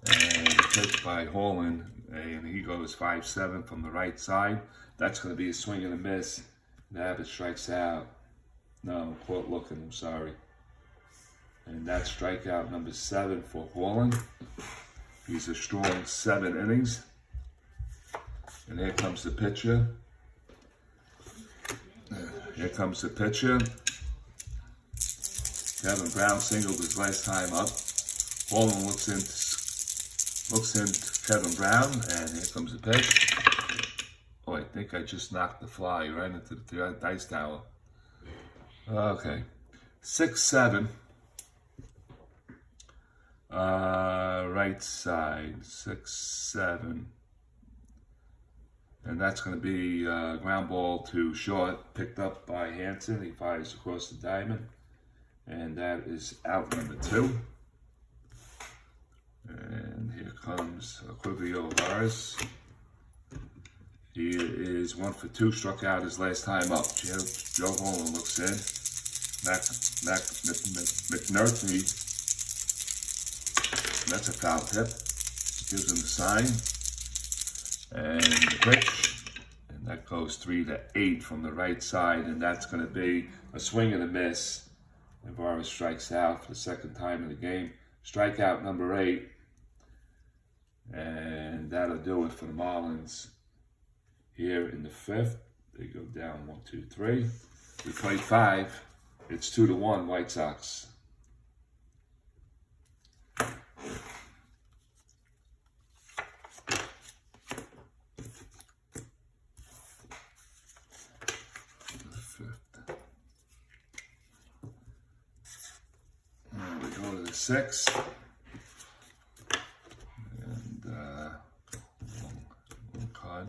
And pitched by J.HORLEN, and he goes 5-7 from the right side. That's going to be a swing and a miss. And Abbott strikes out. No, caught looking, I'm sorry. And that's strikeout number 7 for J.HORLEN. He's a strong 7 innings. And here comes the pitcher. Here comes the pitcher. Kevin Brown singled his last time up. J.HORLEN looks into Kevin Brown, and here comes the pitch. Oh, I think I just knocked the fly right into the dice tower. Okay. 6-7. Right side. 6-7. And that's going to be ground ball to short, picked up by Hansen. He fires across the diamond. And that is out number 2. And here comes Equivio Harris. He is 1 for 2, struck out his last time up. Joe J.HORLEN looks in. McNulty, that's a foul tip. Gives him the sign. And the pitch, and that goes 3-8 from the right side, and that's going to be a swing and a miss. Navarro strikes out for the second time in the game. Strikeout number 8, and that'll do it for the Marlins here in the 5th. They go down 1, 2, 3. We play 5. It's 2-1 White Sox. We go to the 6th. And one card.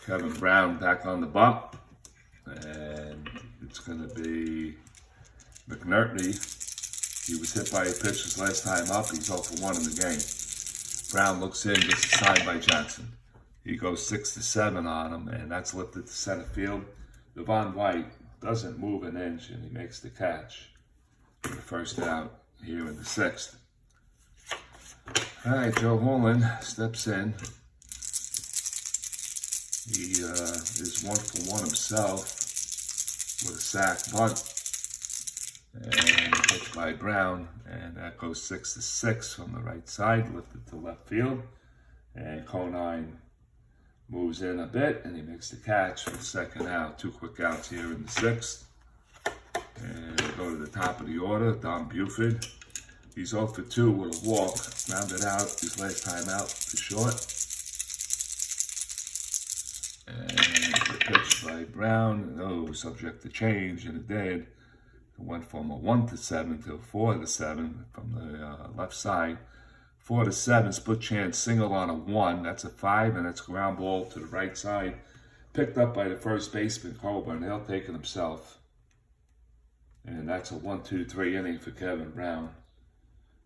Kevin Brown back on the bump. And it's going to be McNerney. He was hit by a pitch his last time up. He's 0 for 1 in the game. Brown looks in, gets a sign by Johnson. He goes 6-7 on him, and that's lifted to center field. Devon White doesn't move an inch, and he makes the catch for the first out here in the 6th. All right, J.HORLEN steps in. He is 1 for 1 himself with a sac bunt. And pitched by Brown, and that goes 6-6 from the right side, lifted to left field. And Conine moves in a bit, and he makes the catch for the second out. 2 quick outs here in the 6th. And we go to the top of the order, Don Buford. He's 0 for 2 with a walk, grounded out his last time out to short. And the pitch by Brown, subject to change, and it did. It went from a 1-7 to a 4-7 from the left side. 4-7, split chance single on a 1. That's a 5, and it's ground ball to the right side. Picked up by the first baseman, Coburn. He'll take it himself. And that's a 1-2-3 inning for Kevin Brown.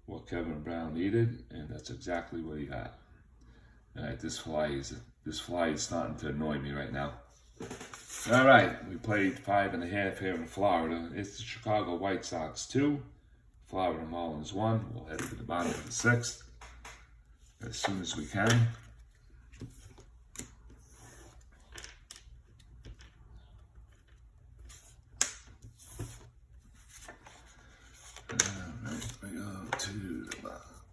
What Kevin Brown needed, and that's exactly what he got. All right, this fly is starting to annoy me right now. All right, we played 5.5 here in Florida. It's the Chicago White Sox 2, Florida Marlins 1. We'll head to the bottom of the 6th as soon as we can. All right, we go to the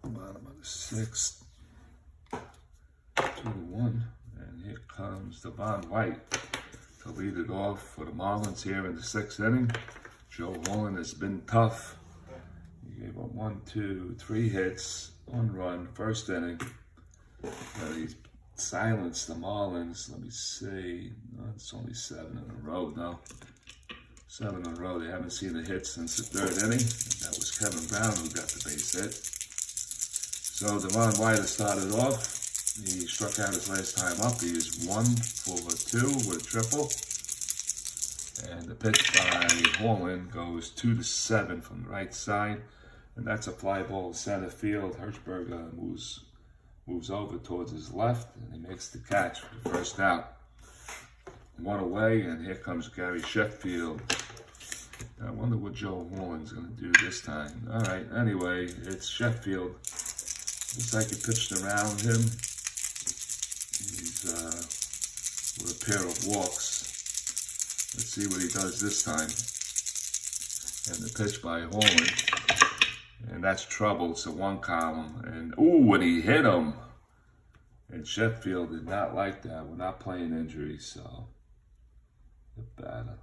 bottom of the 6th. 2-1, and here comes Devon White to lead it off for the Marlins here in the 6th inning. J.HORLEN has been tough. He gave up 1, 2, 3 hits, 1 run, first inning. He's silenced the Marlins. Let me see. No, it's only 7 in a row now. 7 in a row. They haven't seen a hit since the 3rd inning. And that was Kevin Brown who got the base hit. So Devon White has started off. He struck out his last time up. He is 1 for 2 with a triple. And the pitch by J.HORLEN goes 2-7 from the right side. And that's a fly ball to center field. Hirschberger moves over towards his left, and he makes the catch for the first out. 1 away, and here comes Gary Sheffield. I wonder what J.HORLEN's going to do this time. All right, anyway, it's Sheffield. Looks like he pitched around him. He's with a pair of walks. Let's see what he does this time. And the pitch by J.HORLEN. And that's trouble. It's a 1 column. And and he hit him. And Sheffield did not like that. We're not playing injuries, so the batter.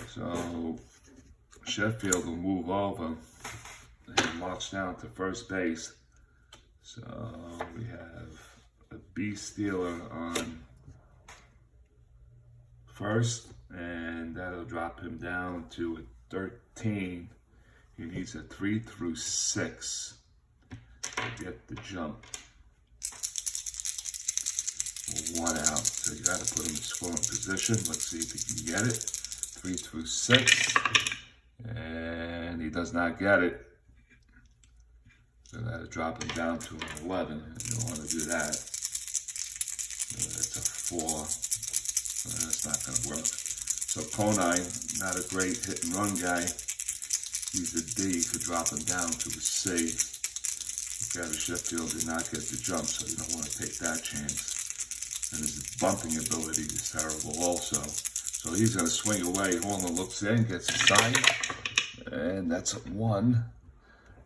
So Sheffield will move over and march down to first base. So we have a B stealer on first, and that'll drop him down to a 13. He needs a 3 through 6 to get the jump. 1 out. So you got to put him in scoring position. Let's see if he can get it. 3 through 6. And he does not get it. So that'll drop him down to an 11. You don't want to do that. That's a 4. That's not going to work. So Conine, not a great hit and run guy. He's a D, could drop him down to a C. Gary Sheffield did not get the jump, so you don't want to take that chance. And his bumping ability is terrible also. So he's going to swing away. Horlen looks in, gets a sign, and that's a 1.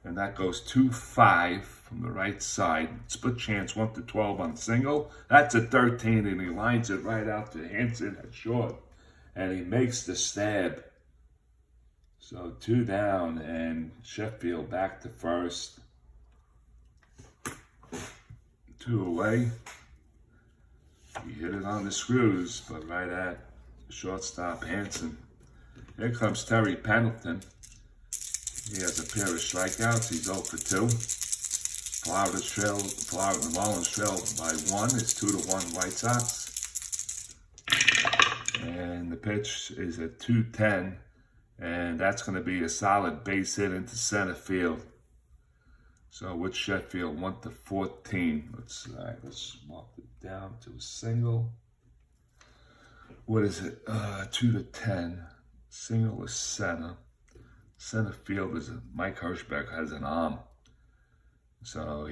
And that goes 2-5 from the right side. Split chance 1-12 on single. That's a 13, and he lines it right out to Hansen at short. And he makes the stab. So 2 down, and Sheffield back to first. 2 away. He hit it on the screws, but right at the shortstop Hansen. Here comes Terry Pendleton. He has a pair of strikeouts. He's 0 for 2. Florida and Marlins trail by 1. It's 2-1 White Sox. And the pitch is at 2-10. And that's going to be a solid base hit into center field. So with Sheffield, 1-14. Let's walk it down to a single. What is it? 2-10. Single is center. Center field is Mike Hirschberg has an arm. So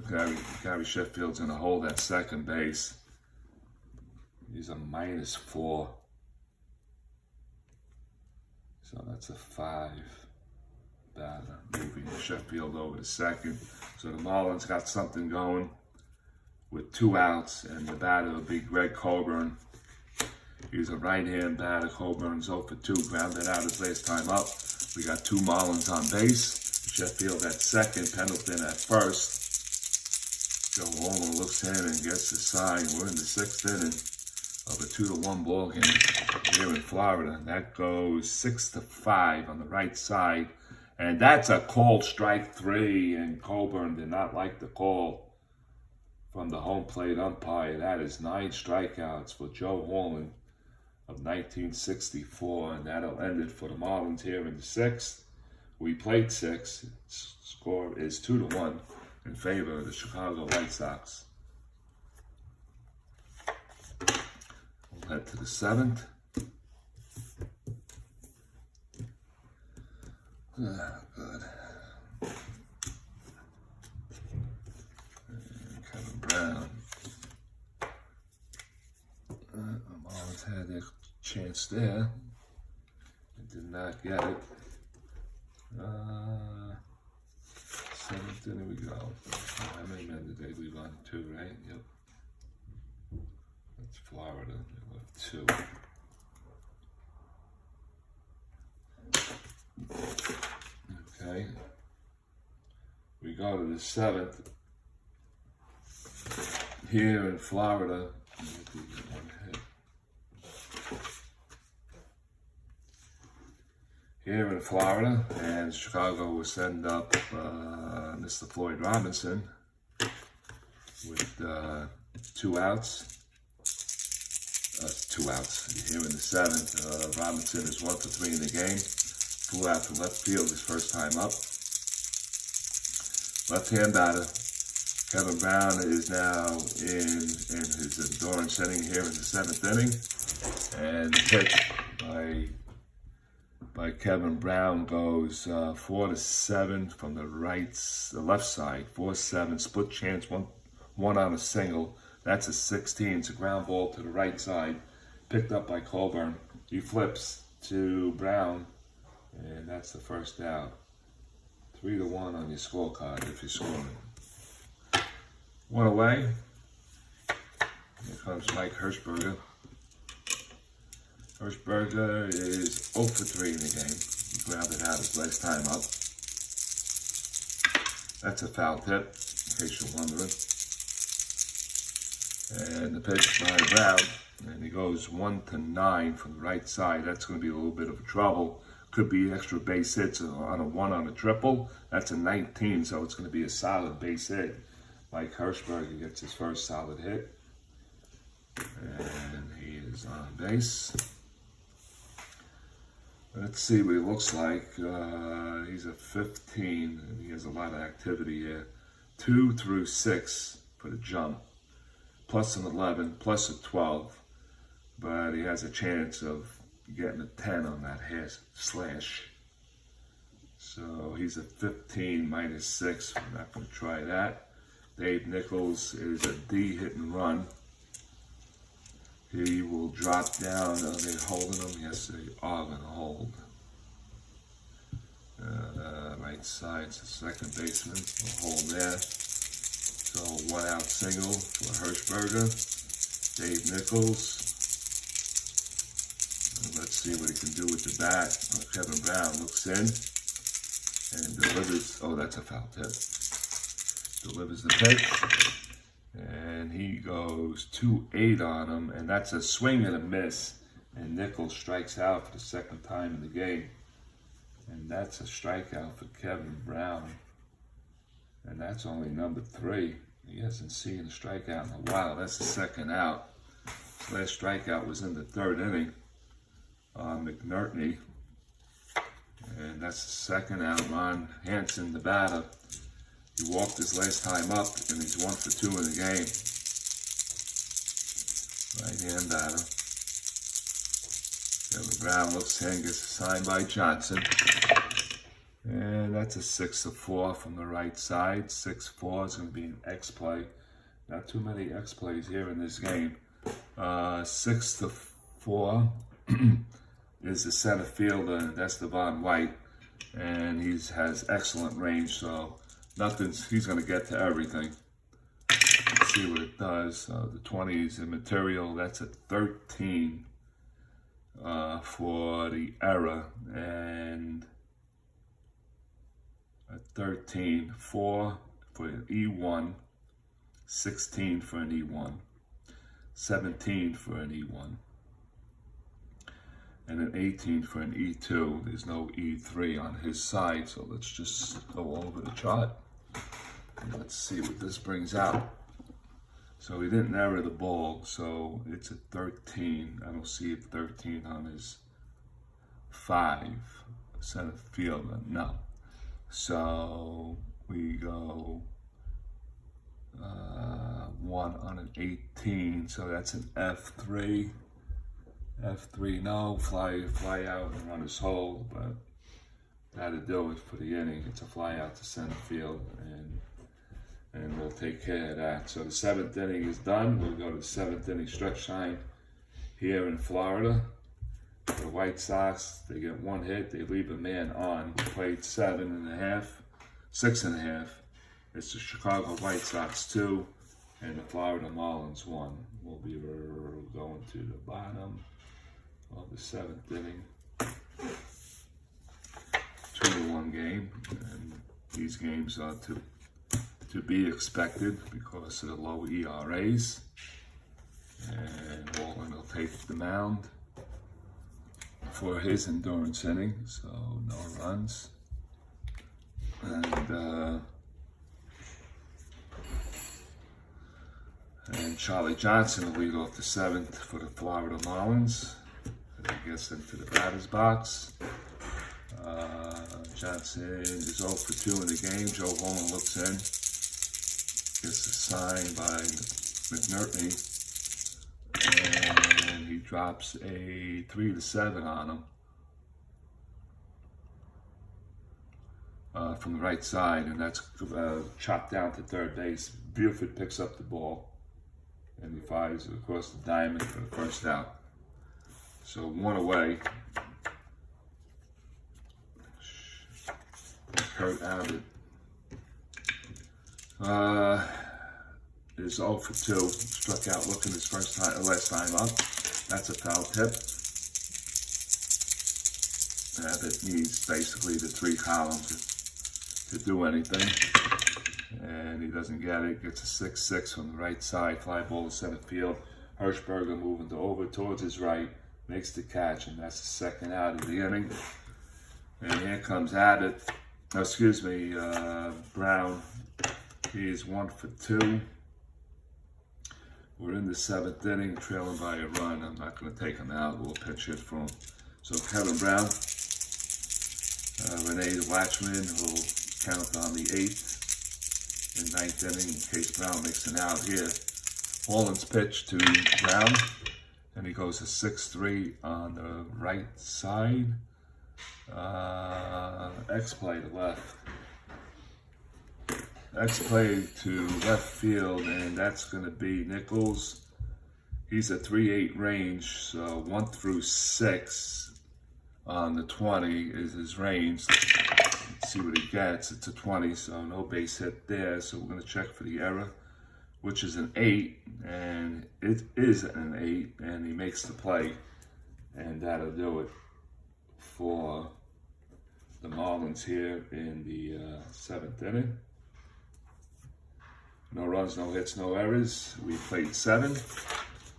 Gary Sheffield's going to hold at second base. He's a -4. So that's a 5 batter, moving Sheffield over to second. So the Marlins got something going with 2 outs, and the batter will be Greg Coburn. He's a right-hand batter. Coburn's 0 for 2, grounded out his last time up. We got 2 Marlins on base. Sheffield at second, Pendleton at first. Joe Horlen looks in and gets the sign. We're in the 6th inning of a 2-1 ball game here in Florida. That goes 6-5 on the right side. And that's a called strike 3, and Coburn did not like the call from the home plate umpire. That is 9 strikeouts for Joe Horlen of 1964, and that'll end it for the Marlins here in the 6th. We played 6. Score is 2-1 in favor of the Chicago White Sox. We'll head to the 7th. Good. And Kevin Brown. The Marlins had their chance there. They did not get it. 7th, there we go. How many men did they leave on? 2, right? Yep. That's Florida. They left 2. Okay. We go to the 7th. Here in Florida. Here in Florida, and Chicago will send up Mr. Floyd Robinson with 2 outs. 2 outs here in the 7th. Robinson is 1 for 3 in the game. Flew out to left field his first time up. Left-hand batter. Kevin Brown is now in his endurance inning here in the 7th inning, and the pitch by Kevin Brown goes 4-7 from the left side. 4-7, split chance, one on a single. That's a 16. It's a ground ball to the right side, picked up by Coburn. He flips to Brown, and that's the first out. 3-1 on your scorecard if you're scoring. 1 away. Here comes Mike Hirschberger. Hirschberger is 0 for 3 in the game. He grounded out his last time up. That's a foul tip, in case you're wondering. And the pitch by Brown, and he goes 1-9 from the right side. That's going to be a little bit of trouble. Could be extra base hits on a 1 on a triple. That's a 19, so it's going to be a solid base hit. Mike Hirschberger gets his first solid hit. And he is on base. Let's see what he looks like. He's a 15, and he has a lot of activity here. 2 through 6 for the jump. Plus an 11, plus a 12. But he has a chance of getting a 10 on that hair slash. So he's a 15 -6. We're not going to try that. Dave Nichols is a D hit and run. He will drop down. Are they holding him? Yes, they are going to hold. Right side, the second baseman will hold there. So 1 out single for Hirschberger. Dave Nichols. And let's see what he can do with the bat. Kevin Brown looks in and delivers. Oh, that's a foul tip. Delivers the pitch. And he goes 2-8 on him. And that's a swing and a miss. And Nichols strikes out for the second time in the game. And that's a strikeout for Kevin Brown. And that's only number 3. He hasn't seen a strikeout in a while. That's the second out. His last strikeout was in the 3rd inning. McNerney. And that's the second out. Ron Hansen, the batter. He walked his last time up, and he's 1 for 2 in the game. Right-hand batter. Kevin Brown looks in, gets signed by Johnson. And that's a 6-4 from the right side. 6-4 is going to be an X play. Not too many X plays here in this game. 6-4 is the center fielder, that's Devon White. And he has excellent range, so he's going to get to everything. Let's see what it does. The 20s in material, that's a 13 for the error. And a 13, 4 for an E1, 16 for an E1, 17 for an E1, and an 18 for an E2. There's no E3 on his side, so let's just go over the chart and let's see what this brings out. So he didn't error the ball, so it's a 13. I don't see a 13 on his 5 center fielder, no. So we go 1 on an 18, so that's an F3. F3, no, fly out and run his hold, but that'll do it for the inning. It's a fly out to center field, and we'll take care of that. So the 7th inning is done. We'll go to the 7th inning stretch time here in Florida. For the White Sox, they get 1 hit, they leave a man on. Played 7.5, 6.5. It's the Chicago White Sox 2 and the Florida Marlins 1. We'll be going to the bottom of the 7th inning. 2-1 game, and these games are to be expected because of the low ERAs. And HORLEN will take the mound for his endurance inning, so no runs. And Charlie Johnson will lead off the 7th for the Florida Marlins. He gets into the batter's box. Johnson is 0 for 2 in the game. Joe HORLEN looks in. Gets a sign by McNerney. And he drops a 3-7 on him. From the right side, and that's chopped down to 3rd base. Buford picks up the ball, and he fires it across the diamond for the 1st out. So 1 away. Kurt Abbott is 0 for 2. Struck out looking his last time up. That's a foul tip. Abbott needs basically the 3 columns to do anything, and he doesn't get it. Gets a 6-6 from the right side. Fly ball to center field. Hirschberger moving over towards his right, makes the catch, and that's the 2nd out of the inning. And here comes Abbott. Oh, excuse me, Brown. He is 1 for 2. We're in the 7th inning, trailing by a run. I'm not going to take him out. We'll pitch it for him. So Kevin Brown, Renee the Watchman will count on the 8th and 9th inning in case Brown makes an out here. HORLEN's pitch to Brown, and he goes a 6-3 on the right side. X play to left. X play to left field, and that's going to be Nichols. He's a 3-8 range, so 1 through 6 on the 20 is his range. Let's see what he gets. It's a 20, so no base hit there. So we're going to check for the error, which is an 8, and it is an 8, and he makes the play, and that'll do it for the Marlins here in the 7th inning. No runs, no hits, no errors. We played 7.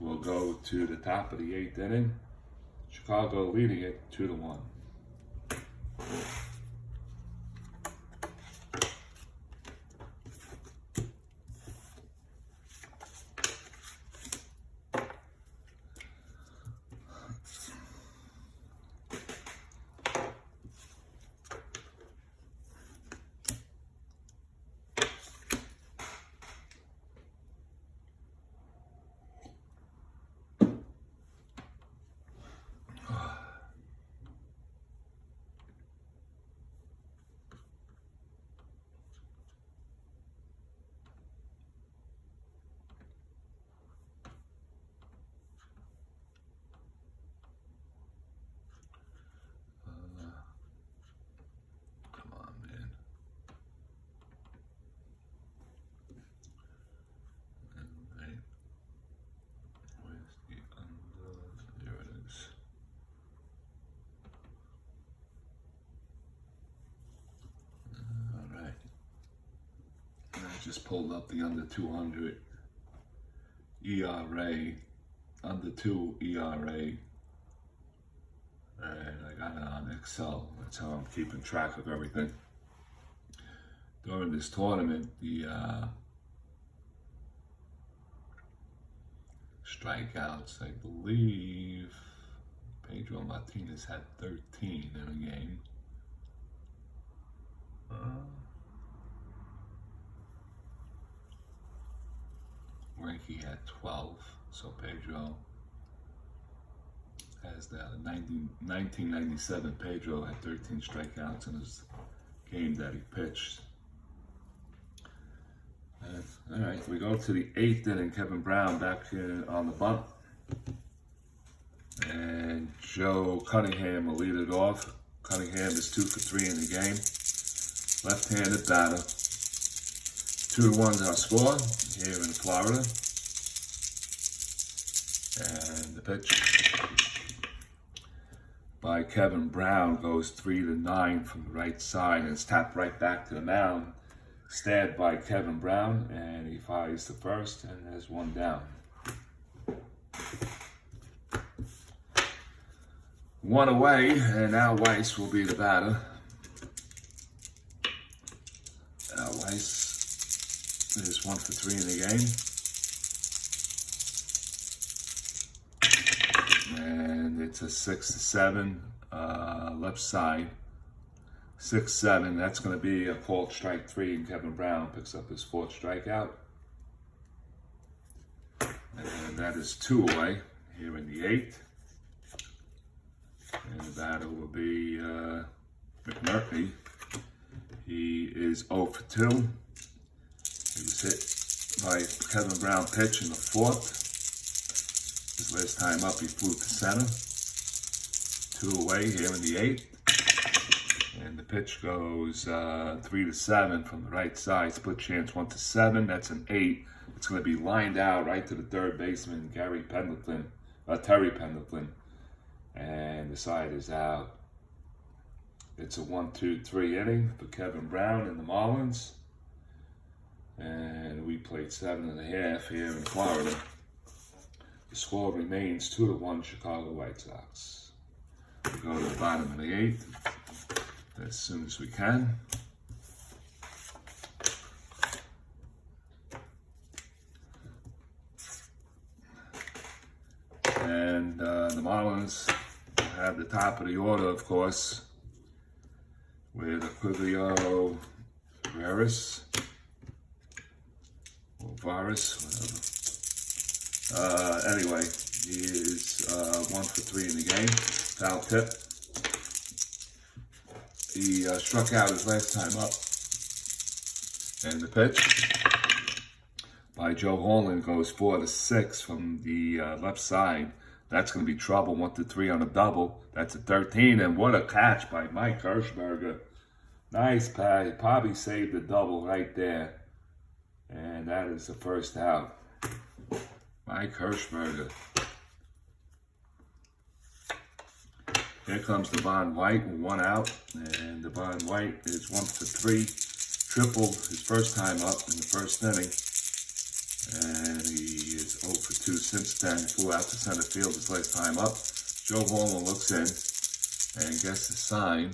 We'll go to the top of the 8th inning. Chicago leading it 2-1. Just pulled up the under 200 ERA, under 2 ERA, and I got it on Excel. That's how I'm keeping track of everything. During this tournament, the strikeouts, I believe Pedro Martinez had 13 in a game. Ranky had 12, so Pedro has that. 1997, Pedro had 13 strikeouts in his game that he pitched. All right, we go to the 8th inning. Kevin Brown back on the bunt, and Joe Cunningham will lead it off. Cunningham is 2 for 3 in the game. Left-handed batter. 2-1's our score here in Florida. And the pitch by Kevin Brown goes 3-9 from the right side, and it's tapped right back to the mound. Stabbed by Kevin Brown, and he fires the first, and there's one down. 1 away, and now Weiss will be the batter. Weiss is 1 for 3 in the game. And it's a 6-7 left side. 6-7, that's going to be a called strike 3, and Kevin Brown picks up his 4th strikeout. And that is 2 away here in the 8th. And the batter will be McMurphy. He is 0 for 2. He was hit by Kevin Brown pitch in the 4th. His last time up, he flew to center. 2 away here in the 8th. And the pitch goes 3-7 from the right side. Split chance 1-7. That's an 8. It's going to be lined out right to the 3rd baseman, Terry Pendleton. And the side is out. It's a 1-2-3 inning for Kevin Brown and the Marlins. And we played 7.5 here in Florida. The score remains 2-1 Chicago White Sox. We go to the bottom of the 8th as soon as we can. And the Marlins have the top of the order, of course, with Aquilio Vargas, or Vargas, whatever. Anyway, he is 1 for 3 in the game. Foul tip. He struck out his last time up. And the pitch by J.HORLEN goes 4-6 from the left side. That's going to be trouble. 1-3 on a double. That's a 13. And what a catch by Mike Hirschberger. Nice pass. He probably saved the double right there. And that is the first out. Mike Hirschberger. Here comes Devon White with 1 out. And Devon White is 1-for-3. Tripled his first time up in the first inning. And he is 0-for-2 since then. Flew out to center field his last time up. J.HORLEN looks in and gets the sign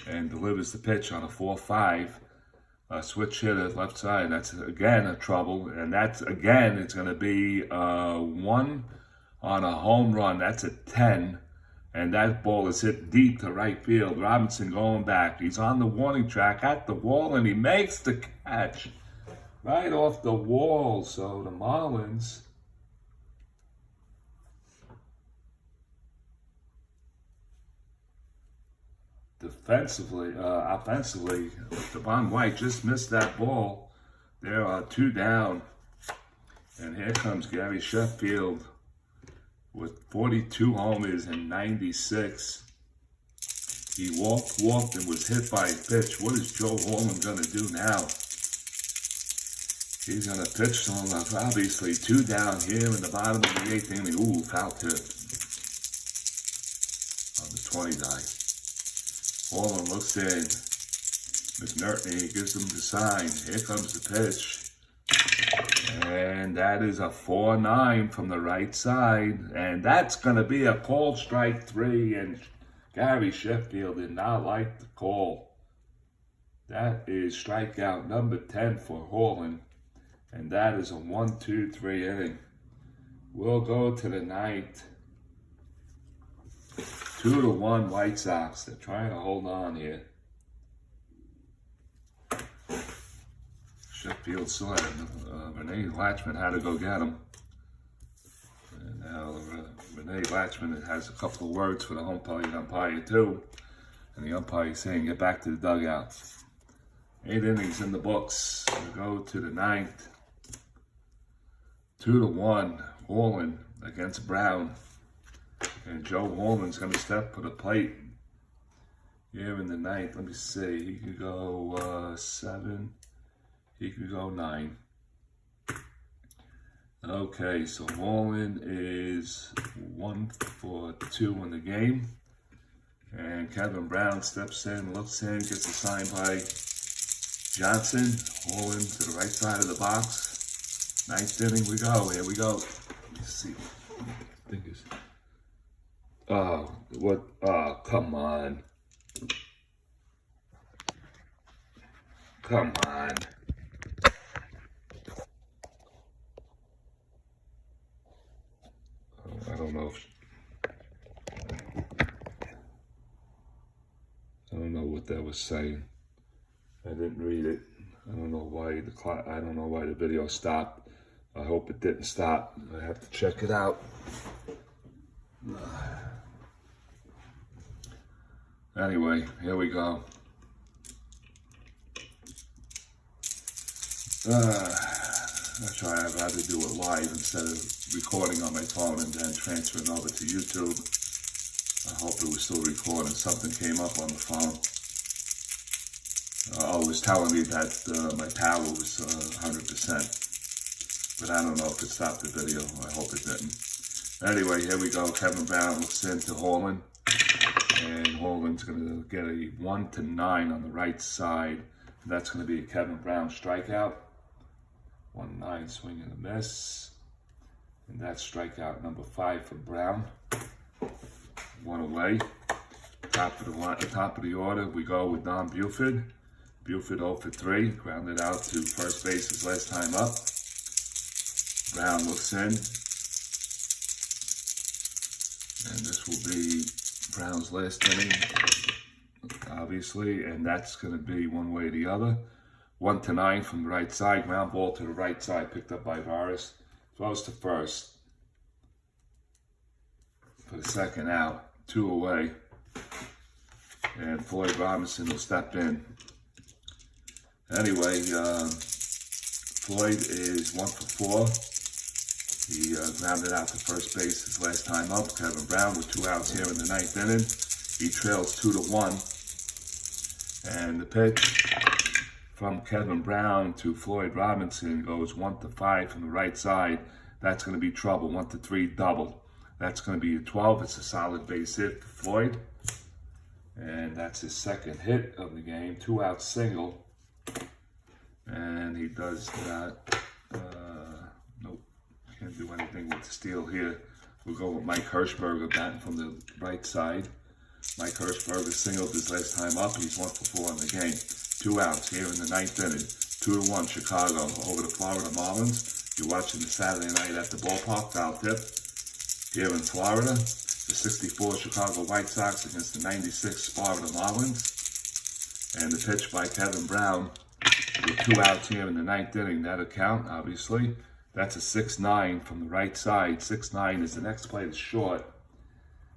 and delivers the pitch on a 4-5. Switch hitter left side. That's again a trouble. And that's again, it's going to be 1 on a home run. That's a 10. And that ball is hit deep to right field. Robinson going back. He's on the warning track at the wall, and he makes the catch right off the wall. So the Marlins offensively, Devon White just missed that ball. There are 2 down. And here comes Gary Sheffield with 42 homers and 96. He walked, and was hit by a pitch. What is J.HORLEN going to do now? He's going to pitch to him. Obviously, 2 down here in the bottom of the 8th inning. Ooh, foul tip on the 20 guy. Holland looks in. McNerney gives him the sign. Here comes the pitch. And that is a 4-9 from the right side. And that's going to be a called strike 3. And Gary Sheffield did not like the call. That is strikeout number 10 for Holland. And that is a 1-2-3 inning. We'll go to the 9th. 2-1 White Sox. They're trying to hold on here. Sheffield still had Renee Latchman had to go get him. And now Renee Latchman has a couple of words for the home plate umpire too. And the umpire is saying, get back to the dugout. 8 innings in the books. We go to the 9th. 2-1 Holland against Brown. And J.HORLEN's going to step to the plate here in the 9th. Let me see. He could go 7. He could go 9. Okay, so Holland is 1-for-2 in the game. And Kevin Brown steps in, looks in, gets a sign by Johnson. Holland to the right side of the box. 9th inning we go. Here we go. Let me see. I think it's... Oh, what? Oh, come on. Come on. I don't know if... I don't know what that was saying. I didn't read it. I don't know why the video stopped. I hope it didn't stop. I have to check it out. Anyway, here we go. That's why I'd rather do it live instead of recording on my phone and then transferring over to YouTube. I hope it was still recording. Something came up on the phone. It was telling me that my power was 100%. But I don't know if it stopped the video. I hope it didn't. Anyway, here we go. Kevin Brown looks into Holland. And Holland's going to get a 1-9 on the right side. And that's going to be a Kevin Brown strikeout. 1-9 swing and a miss. And that's strikeout number 5 for Brown. 1 away. Top of the order, we go with Don Buford. Buford 0-for-3, grounded out to first base his last time up. Brown looks in. And this will be Brown's last inning, obviously, and that's going to be one way or the other. 1-9 from the right side, ground ball to the right side, picked up by Varus. Throws to first for the second out, 2 away. and Floyd Robinson will step in. Anyway, Floyd is 1 for 4. He grounded out to first base his last time up. Kevin Brown with 2 outs here in the 9th inning. He trails 2-1. And the pitch from Kevin Brown to Floyd Robinson goes 1-5 from the right side. That's going to be trouble. 1-3 double. That's going to be a 12. It's a solid base hit for Floyd. And that's his second hit of the game. 2-out single. And he does that. Nope. Can't do anything with the steal here. We'll go with Mike Hirschberger batting from the right side. Mike Hirschberger singled his last time up. He's 1 for 4 in the game. 2 outs here in the 9th inning. 2-1 Chicago over the Florida Marlins. You're watching the Saturday night at the ballpark. Foul tip here in Florida. The 64 Chicago White Sox against the 96 Florida Marlins. And the pitch by Kevin Brown with 2 outs here in the 9th inning. That'll count, obviously. That's a 6-9 from the right side. 6-9 is the next play that's short.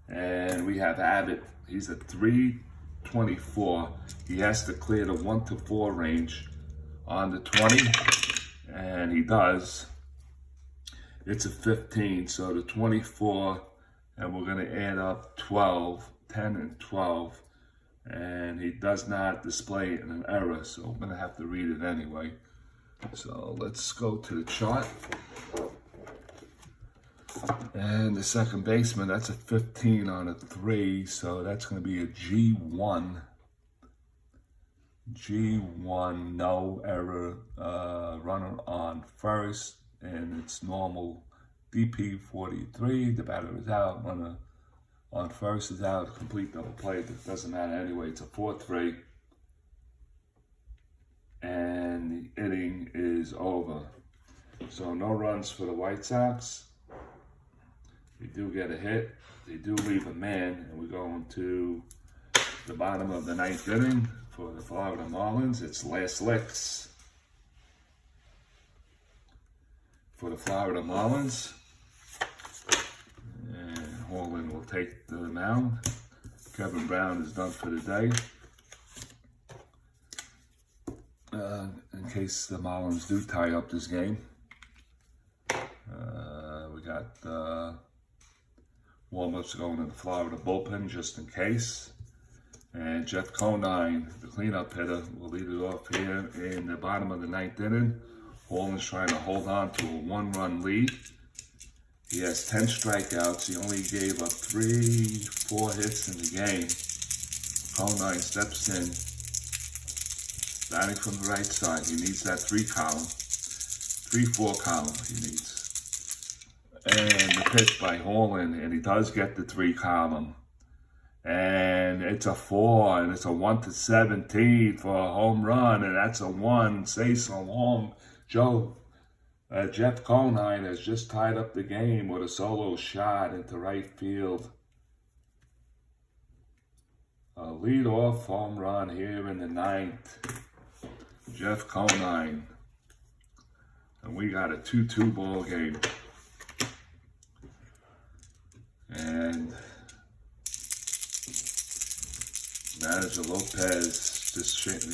And we have Abbott. He's a 324. He has to clear the 1-4 range on the 20. And he does. It's a 15. So the 24. And we're going to add up 12. 10 and 12. And he does not display an error, so I'm going to have to read it anyway. So let's go to the chart. And the second baseman, that's a 15 on a 3, so that's going to be a G1. G1, no error, runner on first, and it's normal DP 43. The batter is out, runner on first is out, complete double play. It doesn't matter anyway. It's a 4-3. And the inning is over. So no runs for the White Sox. They do get a hit. They do leave a man. And we're going to the bottom of the 9th inning for the Florida Marlins. It's last licks for the Florida Marlins. HORLEN will take the mound. Kevin Brown is done for the day. In case the Marlins do tie up this game. We got warm-ups going in the Florida bullpen just in case. And Jeff Conine, the cleanup hitter, will lead it off here in the bottom of the 9th inning. HORLEN's trying to hold on to a 1-run lead. He has 10 strikeouts. He only gave up 4 hits in the game. Conine steps in, batting from the right side. He needs that 3-4 column he needs. And the pitch by HORLEN, and he does get the 3 column. And it's a 4, and it's a 1-17 for a home run, and that's a 1. Say so home, Joe. Jeff Conine has just tied up the game with a solo shot into right field. A leadoff home run here in the 9th. Jeff Conine. And we got a 2-2 ball game. And manager Lopez just shaking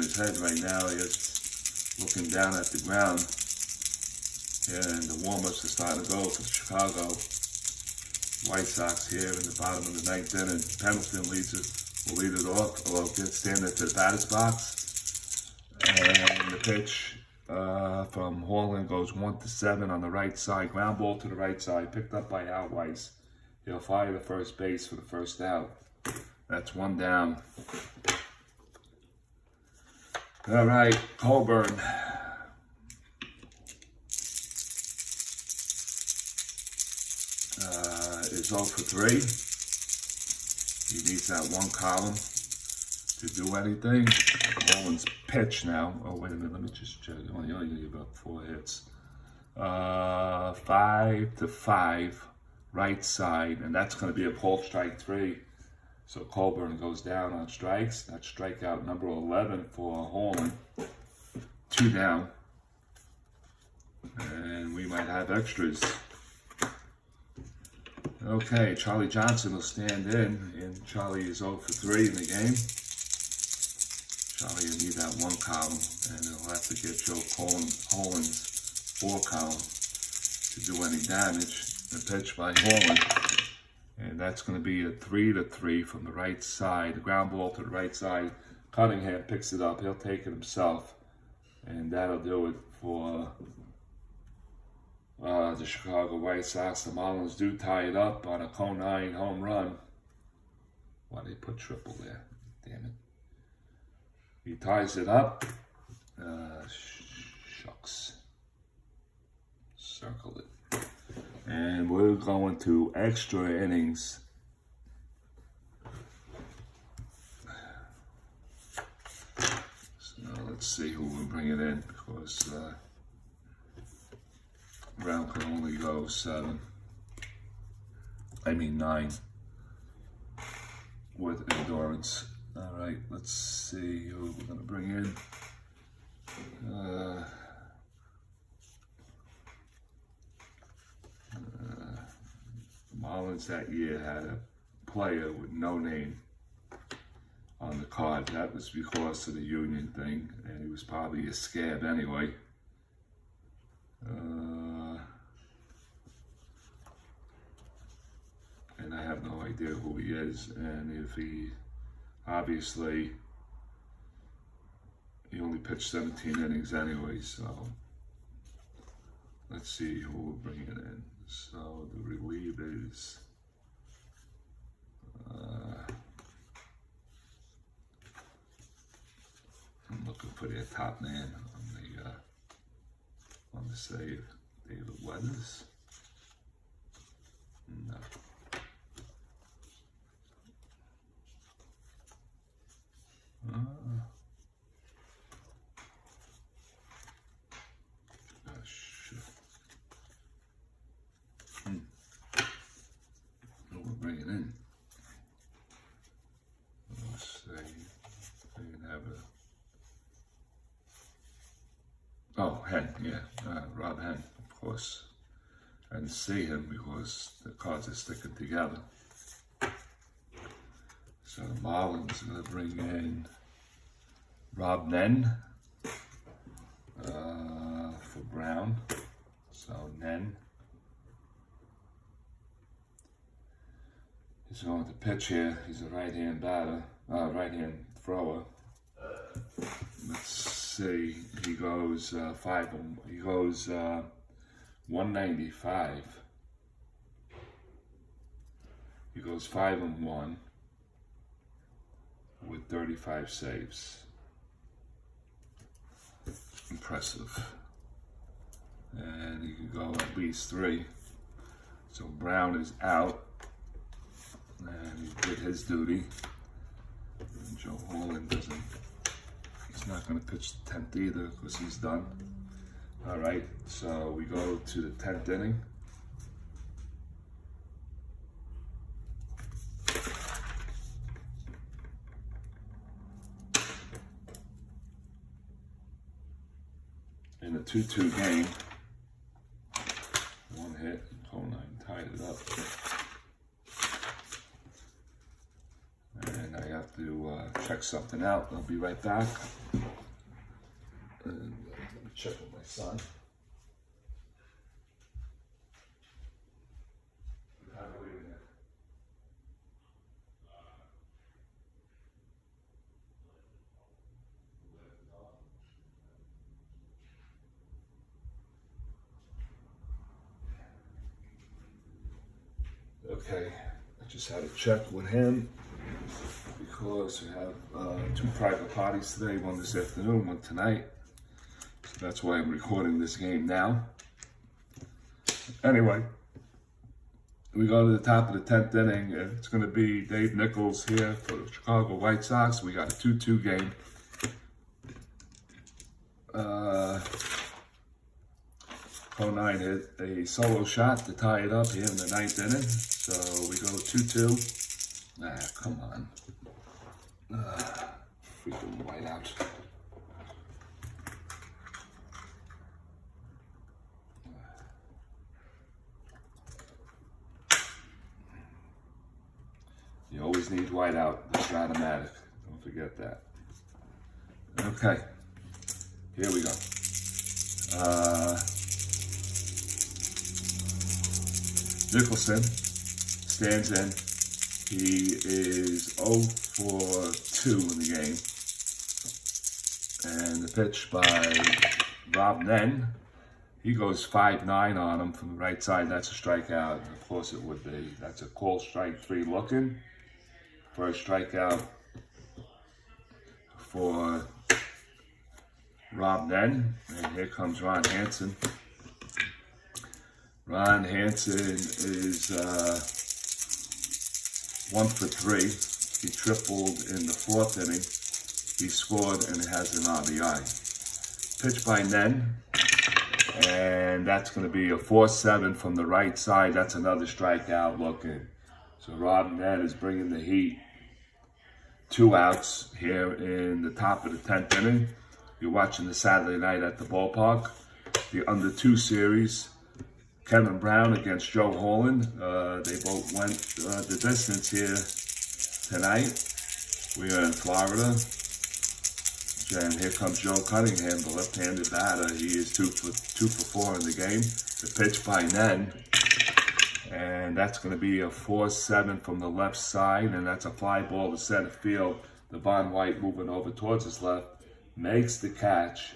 his head right now. He's looking down at the ground. And the warm-ups are starting to go for Chicago White Sox here in the bottom of the 9th inning. Pendleton leads it, will lead it off, or get standing to the batter's box. And the pitch from HORLEN goes 1-7 on the right side. Ground ball to the right side, picked up by Al Weiss. He'll fire the first base for the first out. That's 1 down. All right, Coburn. Is 0 for 3. He needs that 1 column to do anything. HORLEN's pitch now. Oh, wait a minute. Let me just check. He only gave up 4 hits. 5-5, right side. And that's going to be a pull strike 3. So Coburn goes down on strikes. That's strikeout number 11 for HORLEN. 2 down. And we might have extras. Okay, Charlie Johnson will stand in, and Charlie is 0 for 3 in the game. Charlie will need that 1 column, and he'll have to get Joe Holland's 4 column to do any damage. The pitch by Horlen, and that's going to be a 3-3 from the right side. The ground ball to the right side. Cunningham picks it up. He'll take it himself, and that'll do it for the Chicago White Sox. The Marlins do tie it up on a Conine home run. Why they put triple there? Damn it. He ties it up. Shucks. Circle it. And we're going to extra innings. So let's see who we're bringing in, because Brown can only go 9 with endurance. All right, let's see who we're going to bring in. Marlins that year had a player with no name on the card. That was because of the union thing, and he was probably a scab anyway. And I have no idea who he is, and if he, obviously, he only pitched 17 innings anyway, so let's see who we're bringing in. So the relief is I'm looking for their top man on the save. David Weathers. No. We're bringing in. Let's see. We can have a. Oh, Hen, yeah, Rob Hen, of course. I didn't see him because the cards are sticking together. So the Marlins are going to bring in Rob Nen for Brown. So Nen. He's going to pitch here. He's a right-hand batter, right-hand thrower. Let's see. He goes 195. He goes 5-1 with 35 saves. Impressive. And he can go at least 3. So Brown is out. And he did his duty. And Joe Horlen doesn't, he's not going to pitch the 10th either because he's done. All right, so we go to the 10th inning. In a 2-2 game, 1 hit, Conine tied it up. And I have to check something out. I'll be right back. And let me check with my son. Okay, I just had a check with him because we have 2 private parties today, one this afternoon, one tonight. So that's why I'm recording this game now. Anyway, we go to the top of the 10th inning. It's going to be Dave Nichols here for the Chicago White Sox. We got a 2-2 game. Conine hit a solo shot to tie it up here in the 9th inning. So we go 2-2. Ah, come on. Freaking whiteout. always need whiteout, the STRAT-O-MATIC. Don't forget that. Okay, here we go. Nicholson stands in. He is 0 for 2 in the game. And the pitch by Rob Nen, he goes 5-9 on him from the right side. That's a strikeout. Of course it would be. That's a call strike 3 looking. First strikeout for Rob Nen. And here comes Ron Hansen. Ron Hansen is 1 for 3. He tripled in the 4th inning. He scored and has an RBI. Pitch by Nen, and that's going to be a 4-7 from the right side. That's another strikeout looking. So Rob Nen is bringing the heat. 2 outs here in the top of the 10th inning. You're watching the Saturday night at the ballpark. The under 2 series. Kevin Brown against Joe Horlen. They both went the distance here tonight. We are in Florida. And here comes Joe Cunningham, the left-handed batter. He is 2 for 4 in the game. The pitch by Nen. And that's going to be a 4-7 from the left side. And that's a fly ball to center field. Devon White moving over towards his left. Makes the catch.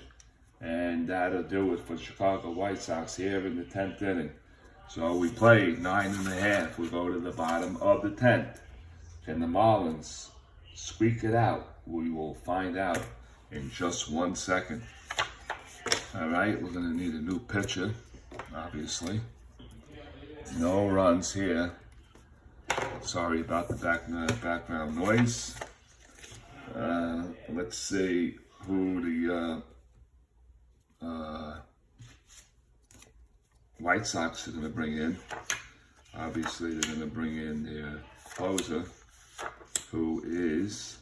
And that'll do it for the Chicago White Sox here in the 10th inning. So we play 9.5. We go to the bottom of the 10th. Can the Marlins squeak it out? We will find out in just 1 second. All right, we're going to need a new pitcher, obviously. No runs here. Sorry about the background noise. Let's see who the White Sox are going to bring in. Obviously, they're going to bring in their closer, who is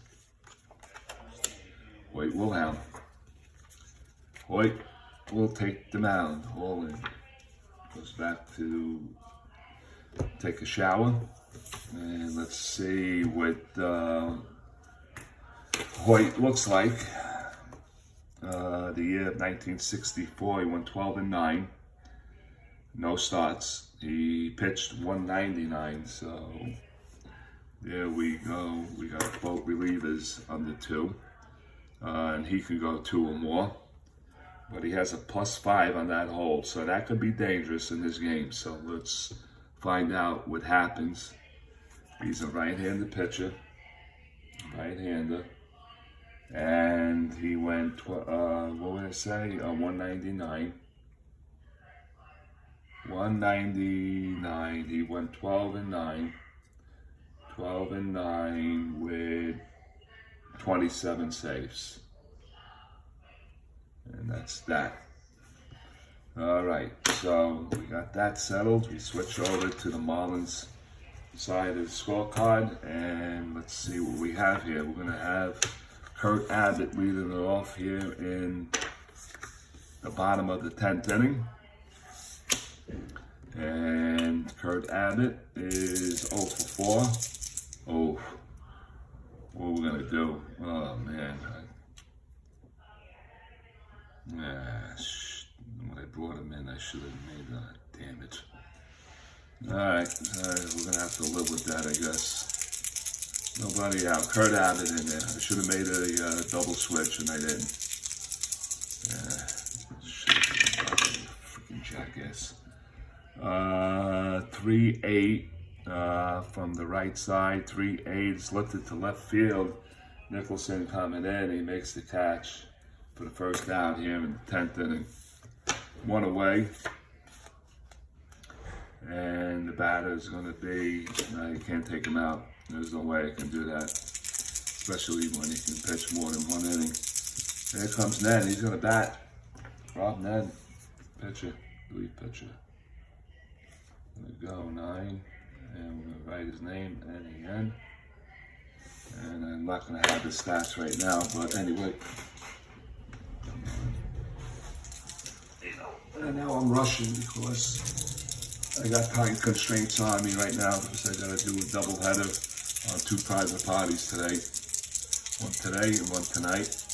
Hoyt Wilhelm. Hoyt will take the mound. Horlen goes back to take a shower. And let's see what Hoyt looks like. The year of 1964, he went 12-9. No starts. He pitched 199, so there we go. We got both relievers under 2. And he could go 2 or more. But he has a +5 on that hole, so that could be dangerous in this game. So let's find out what happens. He's a right-handed pitcher. Right-hander. And he went, what would I say? 199. 199. He went 12-9. 12-9 with 27 saves. And that's that. All right, so we got that settled. We switch over to the Marlins side of the scorecard, and let's see what we have here. We're going to have Kurt Abbott leading it off here in the bottom of the 10th inning. And Kurt Abbott is 0 for 4. Oh, what are we going to do? Oh, man. When I brought him in, I should have made that. Damn it. Alright, we're going to have to live with that, I guess. Nobody out. Kurt Abbott in there. I should have made a double switch, and I didn't. Freaking jackass. 3-8 from the right side. 3-8 is lifted to left field. Nicholson coming in. He makes the catch for the first down here in the 10th inning. 1 away. And the batter is going to be, you can't take him out. There's no way I can do that. Especially when he can pitch more than 1 inning. Here comes Nen. He's going to bat. Rob Nen. Pitcher. Relief pitcher. Going to go 9. And we're going to write his name, N-E-N. And I'm not going to have his stats right now, but anyway. And now I'm rushing because I got time constraints on me right now because I got to do a doubleheader on 2 private parties today. One today and one tonight.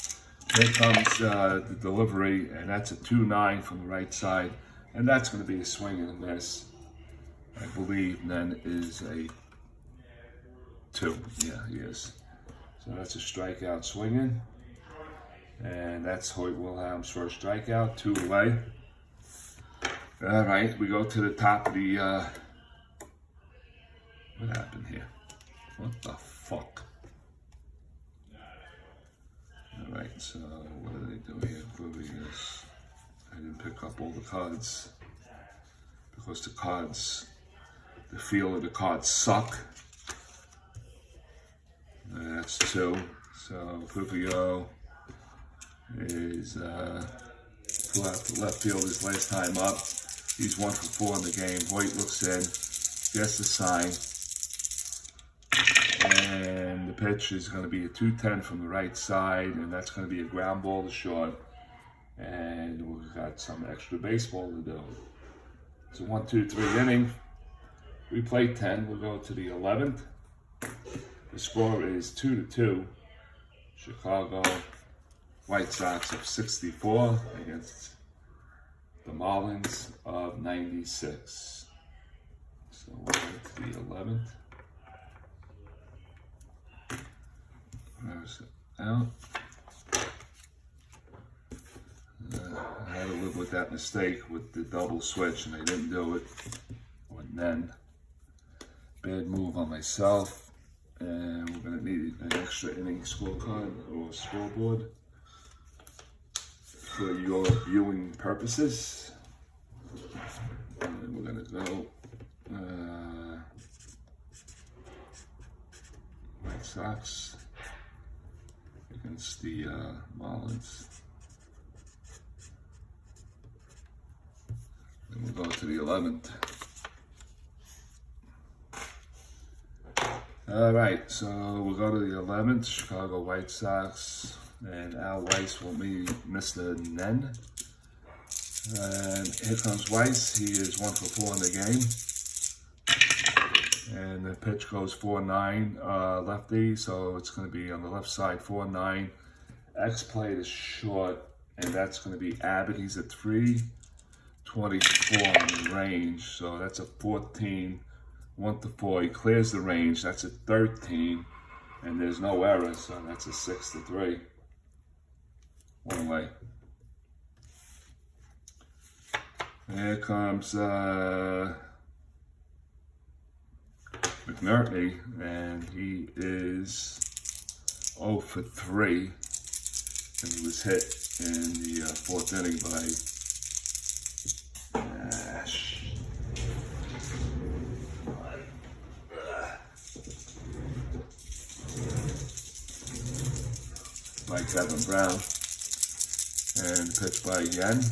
Here comes the delivery, and that's a 2-9 from the right side. And that's going to be a swing and a miss. I believe then is a 2. Yeah, he is. So that's a strikeout swinging. And that's Hoyt Wilhelm's first strikeout, 2 away. All right, we go to the top of the, what happened here? What the fuck? All right, so what do they do here? I didn't pick up all the cards because the feel of the cards suck. That's 2. So Fluvio is 2 out to left field his last time up. He's 1 for 4 in the game. Hoyt looks in, gets the sign, and the pitch is going to be a 2-10 from the right side, and that's going to be a ground ball to short. And we've got some extra baseball to do. It's a 1-2-3 inning. We played 10. We'll go to the 11th. The score is 2-2. Chicago White Sox of 64 against the Marlins of 96. So we'll go to the 11th. There's it out. I had to live with that mistake with the double switch, and I didn't do it. And then, bad move on myself. And we're going to need an extra inning scorecard or scoreboard for your viewing purposes. And we're going to go White Sox against the Marlins. And we'll go to the 11th. All right, so we'll go to the 11th, Chicago White Sox, and Al Weiss will be Mr. Nen. And here comes Weiss. He is 1 for 4 in the game. And the pitch goes 4-9 lefty, so it's going to be on the left side 4-9. X play is short, and that's going to be Abbott. He's at 324 in range, so that's a 14. 1 to 4, he clears the range. That's a 13, and there's no error, so that's a 6-3. 1 away. Here comes McNerney, and he is 0 for 3, and he was hit in the 4th inning by Kevin Brown, and pitched by Yen,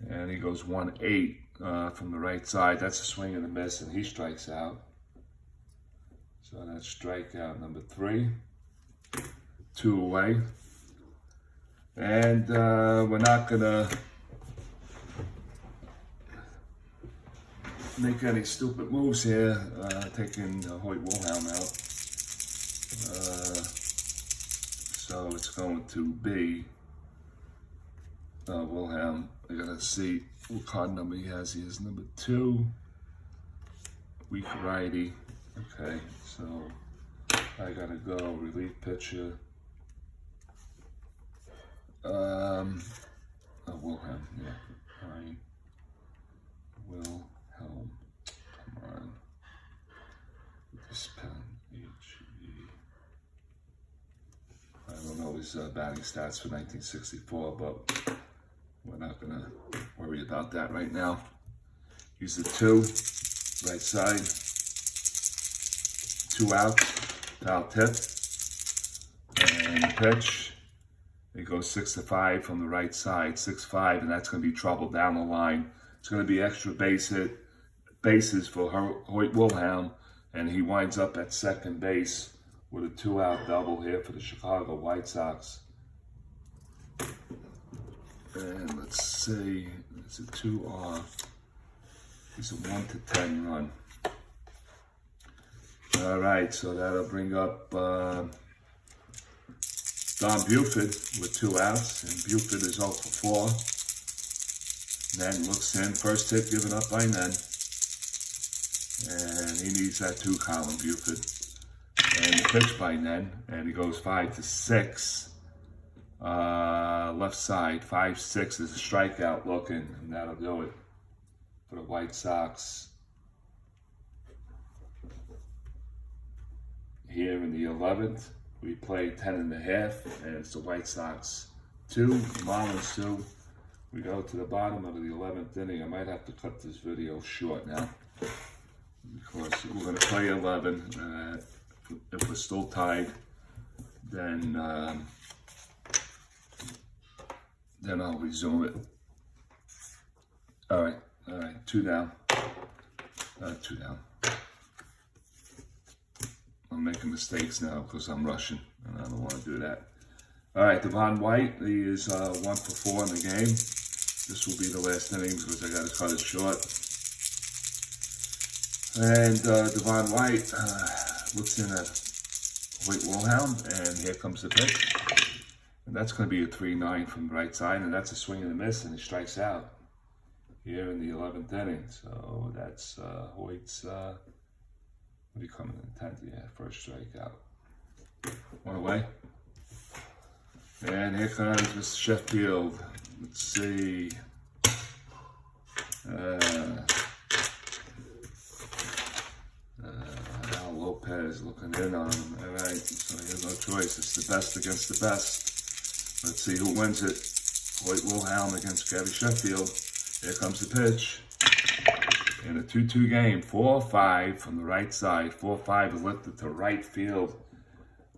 and he goes 1-8 from the right side. That's a swing and a miss, and he strikes out. So that's strikeout number 3. 2 away, and we're not gonna make any stupid moves here, taking Hoyt Wilhelm out. So it's going to be Wilhelm. I gotta see what card number he has. He is number 2. Weak righty. Okay, so I gotta go relief pitcher. Wilhelm, yeah. Fine. Wilhelm. Come on. With this pen. I don't know his batting stats for 1964, but we're not going to worry about that right now. He's the 2, right side, 2 out, foul tip, and pitch. It goes 6-5 from the right side, 6-5, and that's going to be trouble down the line. It's going to be extra bases for Hoyt Wilhelm, and he winds up at second base with a 2-out double here for the Chicago White Sox. And let's see, it's a 2 off. It's a 1-10 run. All right, so that'll bring up Don Buford with 2 outs, and Buford is 0 for 4. Nen looks in, first hit given up by Nen, and he needs that 2, Colin Buford. And the pitch by Nen, and he goes 5-6. Left side, 5-6 is a strikeout looking, and that'll do it for the White Sox. Here in the 11th, we play 10.5, and it's the White Sox 2, Marlins 2. We go to the bottom of the 11th inning. I might have to cut this video short now, because we're going to play 11. If we're still tied, then I'll resume it. All right, 2 down. 2 down. I'm making mistakes now because I'm rushing, and I don't want to do that. All right, Devon White, he is 1 for 4 in the game. This will be the last inning because I got to cut it short. And Devon White looks in at Hoyt Wilhelm, and here comes the pitch. And that's going to be a 3-9 from the right side, and that's a swing and a miss, and he strikes out here in the 11th inning. So that's Hoyt's, what are you coming in the 10th? Yeah, first strikeout. 1 away. And here comes Mr. Sheffield. Let's see. Al Lopez looking in on him. All right, so he has no choice. It's the best against the best. Let's see who wins it. Hoyt Wilhelm against Gabby Sheffield. Here comes the pitch. In a 2-2 game, 4-5 from the right side. 4-5 is lifted to right field.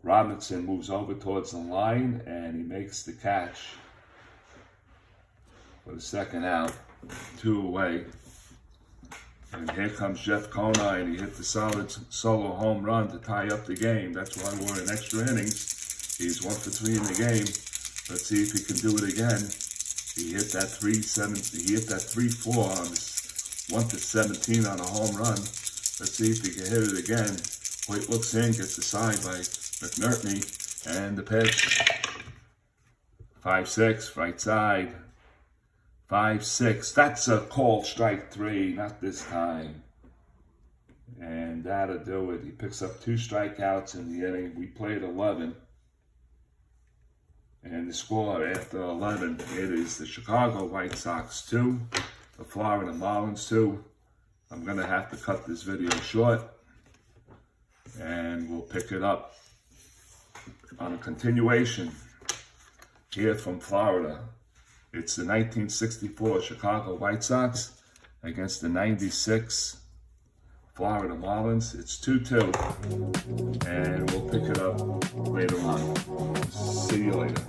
Robinson moves over towards the line, and he makes the catch for the second out. 2 away. And here comes Jeff Conine. He hit the solid solo home run to tie up the game. That's why we're in extra innings. He's 1 for 3 in the game. Let's see if he can do it again. He hit that 3-4 on this 1-17 on a home run. Let's see if he can hit it again. Hoyt looks in, gets the side by McNertney, and the pitch. 5-6, right side. 5-6. That's a called strike 3, not this time. And that'll do it. He picks up 2 strikeouts in the inning. We played 11. And the score after 11, it is the Chicago White Sox 2, the Florida Marlins 2. I'm going to have to cut this video short, and we'll pick it up on a continuation here from Florida. It's the 1964 Chicago White Sox against the 96 Florida Marlins. It's 2-2, and we'll pick it up later on. See you later.